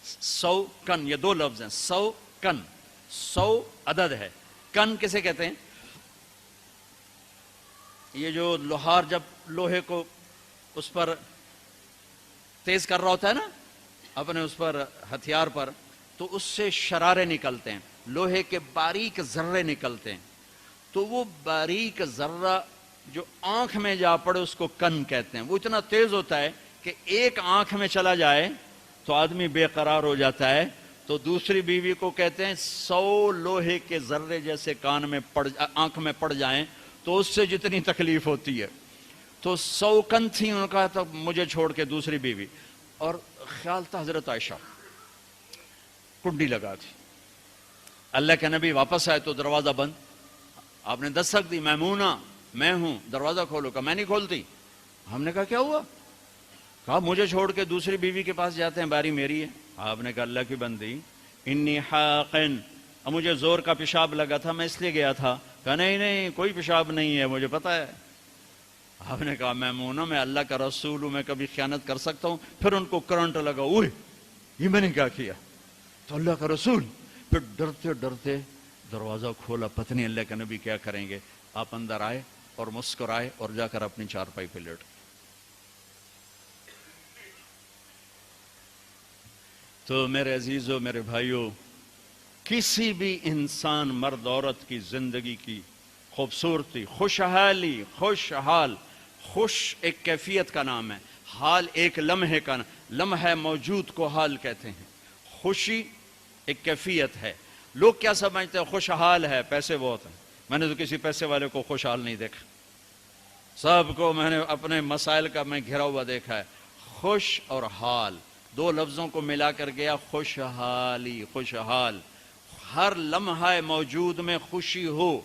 سو کن یہ دو لفظ ہیں. سو کن، سو عدد ہے، کن کسے کہتے ہیں؟ یہ جو لوہار جب لوہے کو اس پر تیز کر رہا ہوتا ہے نا اپنے اس پر ہتھیار پر، تو اس سے شرارے نکلتے ہیں، لوہے کے باریک ذرے نکلتے ہیں. تو وہ باریک ذرہ جو آنکھ میں جا پڑے اس کو کن کہتے ہیں. وہ اتنا تیز ہوتا ہے کہ ایک آنکھ میں چلا جائے تو آدمی بے قرار ہو جاتا ہے. تو دوسری بیوی کو کہتے ہیں 100 لوہے کے ذرے جیسے کان میں آنکھ میں پڑ جائیں تو اس سے جتنی تکلیف ہوتی ہے. تو 100 کن تھی. انہوں نے کہا تھا مجھے چھوڑ کے دوسری بیوی، اور خیال تھا حضرت عائشہ کنڈی لگا تھی. اللہ کے نبی واپس آئے تو دروازہ بند. آپ نے دستک دی، میمونہ میں ہوں، دروازہ کھولو. کہا میں نہیں کھولتی. ہم نے کہا کیا ہوا؟ کہا مجھے چھوڑ کے دوسری بیوی کے پاس جاتے ہیں، باری میری ہے. آپ نے کہا اللہ کی بندی انی حاقن، اب مجھے زور کا پیشاب لگا تھا میں اس لیے گیا تھا. کہا نہیں کوئی پیشاب نہیں ہے، مجھے پتا ہے. آپ نے کہا میمونہ میں اللہ کا رسول ہوں، میں کبھی خیانت کر سکتا ہوں؟ پھر ان کو کرنٹ لگا، اوہ یہ میں نے کیا کیا؟ تو اللہ کا رسول. پھر ڈرتے ڈرتے دروازہ کھولا، پتہ نہیں اللہ کے نبی کیا کریں گے. آپ اندر آئے اور مسکرائے اور جا کر اپنی چارپائی پہ لیٹ. تو میرے عزیزوں، میرے بھائیوں، کسی بھی انسان مرد عورت کی زندگی کی خوبصورتی، خوشحالی، خوشحال، خوش ایک کیفیت کا نام ہے، حال ایک لمحے کا لمحہ موجود کو حال کہتے ہیں. خوشی ایک کیفیت ہے. لوگ کیا سمجھتے ہیں؟ خوشحال ہے، پیسے بہت ہیں. میں نے تو کسی پیسے والے کو خوشحال نہیں دیکھا. سب کو میں نے اپنے مسائل کا میں گھرا ہوا دیکھا ہے. خوش اور حال دو لفظوں کو ملا کر گیا خوشحالی، خوشحال. ہر لمحہ موجود میں خوشی ہو،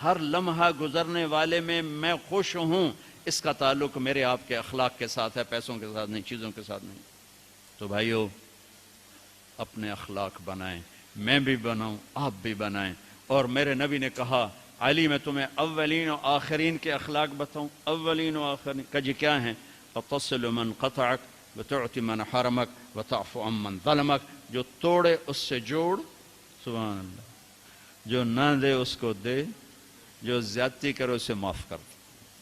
ہر لمحہ گزرنے والے میں خوش ہوں. اس کا تعلق میرے آپ کے اخلاق کے ساتھ ہے، پیسوں کے ساتھ نہیں، چیزوں کے ساتھ نہیں. تو بھائیو اپنے اخلاق بنائیں، میں بھی بناؤں، آپ بھی بنائیں. اور میرے نبی نے کہا علی میں تمہیں اولین و آخرین کے اخلاق بتاؤں. اولین و آخرین کا جی کیا ہیں؟ وَتَصِلُ مَنْ قَطَعَكَ وَتُعْتِ مَنْ حَرَمَكَ وَتَعْفُ عَمَّنْ ظَلَمَكَ. جو توڑے اس سے جوڑ، سبحان اللہ. جو نہ دے اس کو دے، جو زیادتی کرے اسے معاف کر دے.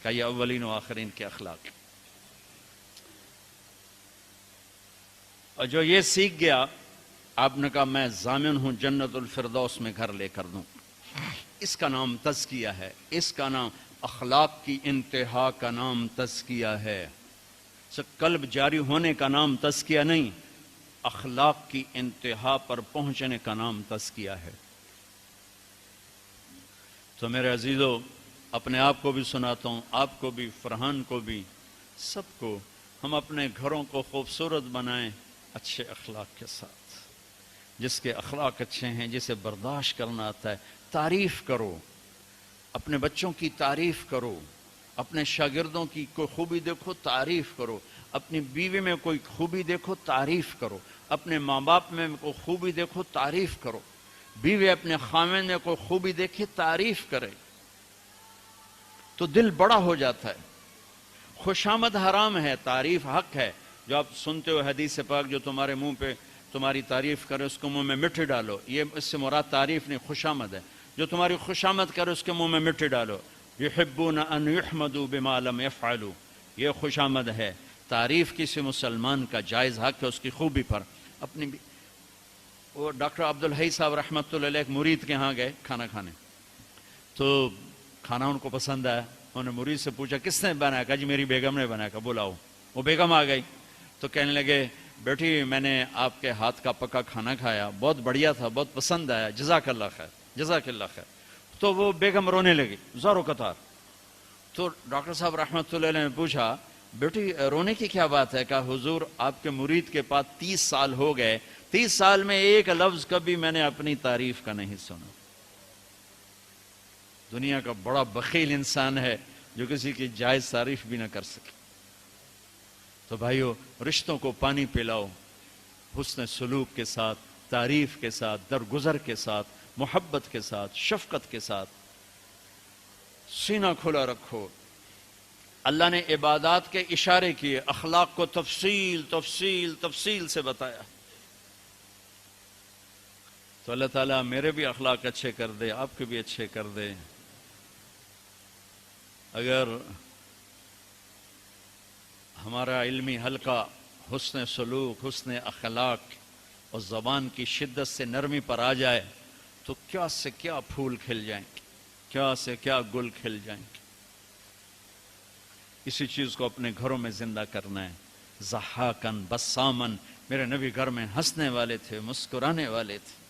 کہ یہ اولین و آخرین کے اخلاق. اور جو یہ سیکھ گیا، آپ نے کہا میں ضامن ہوں جنت الفردوس میں گھر لے کر دوں. اس کا نام تزکیہ ہے. اس کا نام اخلاق کی انتہا کا نام تزکیہ ہے. قلب جاری ہونے کا نام تزکیہ نہیں، اخلاق کی انتہا پر پہنچنے کا نام تزکیہ ہے. تو میرے عزیزو، اپنے آپ کو بھی سناتا ہوں، آپ کو بھی، فرحان کو بھی، سب کو، ہم اپنے گھروں کو خوبصورت بنائیں اچھے اخلاق کے ساتھ. جس کے اخلاق اچھے ہیں، جسے برداشت کرنا آتا ہے، تعریف کرو. اپنے بچوں کی تعریف کرو، اپنے شاگردوں کی کوئی خوبی دیکھو تعریف کرو، اپنی بیوی میں کوئی خوبی دیکھو تعریف کرو، اپنے ماں باپ میں کوئی خوبی دیکھو تعریف کرو. بیوی اپنے خاوند میں کوئی خوبی دیکھے تعریف کرے تو دل بڑا ہو جاتا ہے. خوشامد حرام ہے، تعریف حق ہے. جو آپ سنتے ہو حدیث پاک جو تمہارے منہ پہ تمہاری تعریف کرے اس کو منہ میں مٹی ڈالو. یہ اس سے مراد تعریف نہیں، خوشامد ہے. جو تمہاری خوشامد کرے اس کے منہ میں مٹی ڈالو. یحبون ان یحمدوا بما لم یفعلوا، یہ خوشامد ہے. تعریف کسی مسلمان کا جائز حق ہے اس کی خوبی پر. اپنی بھی وہ ڈاکٹر عبدالحی صاحب رحمۃ اللہ علیہ ایک مرید کے ہاں گئے کھانا کھانے، تو کھانا ان کو پسند آیا. انہوں نے مرید سے پوچھا کس نے بنایا؟ کہا جی میری بیگم نے بنایا. کہا بلاؤ. وہ بیگم آ گئی تو کہنے لگے بیٹی میں نے آپ کے ہاتھ کا پکا کھانا کھایا، بہت بڑھیا تھا، بہت پسند آیا، جزاک اللہ خیر، جزاک اللہ خیر. تو وہ بیگم رونے لگی زارو قطار. تو ڈاکٹر صاحب رحمۃ اللہ علیہ نے پوچھا بیٹی رونے کی کیا بات ہے؟ کہا حضور آپ کے مرید کے پاس 30 سال ہو گئے، 30 سال میں ایک لفظ کبھی میں نے اپنی تعریف کا نہیں سنا. دنیا کا بڑا بخیل انسان ہے جو کسی کی جائز تعریف بھی نہ کر سکے. تو بھائیو رشتوں کو پانی پلاؤ، حسن سلوک کے ساتھ، تعریف کے ساتھ، درگزر کے ساتھ، محبت کے ساتھ، شفقت کے ساتھ. سینہ کھلا رکھو. اللہ نے عبادات کے اشارے کیے، اخلاق کو تفصیل تفصیل تفصیل سے بتایا. تو اللہ تعالیٰ میرے بھی اخلاق اچھے کر دے، آپ کے بھی اچھے کر دے. اگر ہمارا علمی حلقہ حسن سلوک، حسن اخلاق اور زبان کی شدت سے نرمی پر آ جائے تو کیا سے کیا پھول کھل جائیں گے، کیا سے کیا گل کھل جائیں گے. اسی چیز کو اپنے گھروں میں زندہ کرنا ہے. ضحاکن بسامن، میرے نبی گھر میں ہنسنے والے تھے، مسکرانے والے تھے،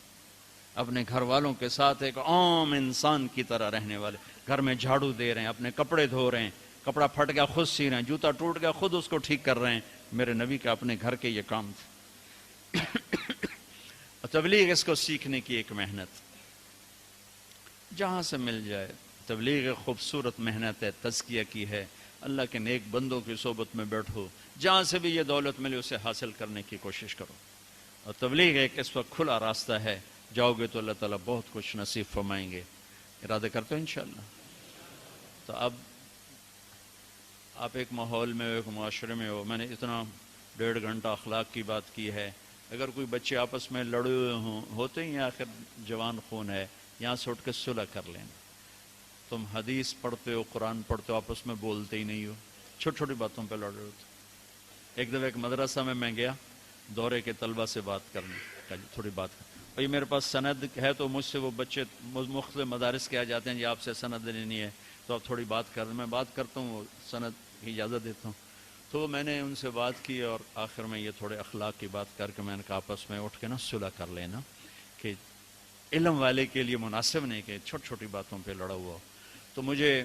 اپنے گھر والوں کے ساتھ ایک عام انسان کی طرح رہنے والے. گھر میں جھاڑو دے رہے ہیں، اپنے کپڑے دھو رہے ہیں، کپڑا پھٹ گیا خود سی رہے ہیں، جوتا ٹوٹ گیا خود اس کو ٹھیک کر رہے ہیں. میرے نبی کا اپنے گھر کے یہ کام تھے. تبلیغ اس کو سیکھنے کی ایک محنت، جہاں سے مل جائے. تبلیغ خوبصورت محنت ہے، تزکیہ کی ہے. اللہ کے نیک بندوں کی صحبت میں بیٹھو، جہاں سے بھی یہ دولت ملے اسے حاصل کرنے کی کوشش کرو. اور تبلیغ ایک اس وقت کھلا راستہ ہے، جاؤ گے تو اللہ تعالیٰ بہت کچھ نصیب فرمائیں گے. ارادہ کرتے ہو انشاءاللہ. تو اب آپ ایک ماحول میں ہو، ایک معاشرے میں ہو. میں نے اتنا 1.5 گھنٹہ اخلاق کی بات کی ہے. اگر کوئی بچے آپس میں لڑے ہوئے ہوتے ہی آخر جوان خون ہے، یہاں سے اٹھ کے صلح کر لینا. تم حدیث پڑھتے ہو، قرآن پڑھتے ہو، آپس میں بولتے ہی نہیں ہو، چھوٹی چھوٹی باتوں پہ لڑ رہے ہوتے. ایک دفعہ ایک مدرسہ میں گیا دورے کے طلبہ سے بات کرنے. کہا جی تھوڑی بات کر. بھائی میرے پاس سند ہے تو مجھ سے وہ بچے مختلف مدارس کے آ جاتے ہیں جی آپ سے سند لینی ہے تو آپ تھوڑی بات کر. میں بات کرتا ہوں، وہ سند کی اجازت دیتا ہوں. تو میں نے ان سے بات کی اور آخر میں یہ تھوڑے اخلاق کی بات کر کے میں نے کہا آپس میں اٹھ کے نا صلح کر لینا، کہ علم والے کے لیے مناسب نہیں کہ چھوٹی چھوٹی باتوں پہ لڑا ہوا. تو مجھے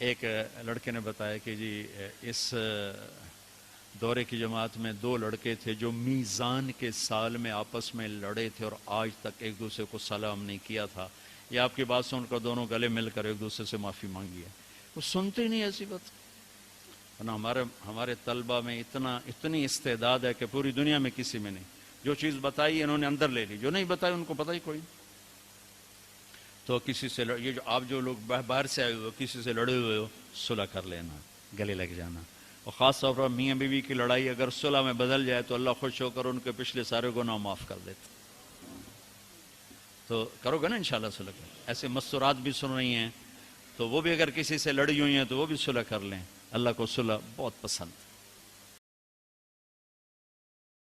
ایک لڑکے نے بتایا کہ جی اس دورے کی جماعت میں 2 لڑکے تھے جو میزان کے سال میں آپس میں لڑے تھے اور آج تک ایک دوسرے کو سلام نہیں کیا تھا. یہ آپ کی بات سن کر دونوں گلے مل کر ایک دوسرے سے معافی مانگی ہے. وہ سنتے ہی نہیں ایسی بات. ہمارے طلبہ میں اتنی استعداد ہے کہ پوری دنیا میں کسی میں نہیں. جو چیز بتائی انہوں نے اندر لے لی، جو نہیں بتائی ان کو پتہ ہی کوئی. تو کسی سے یہ جو آپ جو لوگ باہر سے آئے ہوئے ہو، کسی سے لڑے ہوئے ہو، صلح کر لینا، گلے لگ جانا. اور خاص طور پر میاں بیوی کی لڑائی اگر صلح میں بدل جائے تو اللہ خوش ہو کر ان کے پچھلے سارے گناہ معاف کر دیتے. تو کرو گے نا انشاءاللہ صلح. ایسے مستورات بھی سن رہی ہیں تو وہ بھی اگر کسی سے لڑی ہوئی ہیں تو وہ بھی صلح کر لیں. اللہ کو صلح بہت پسند.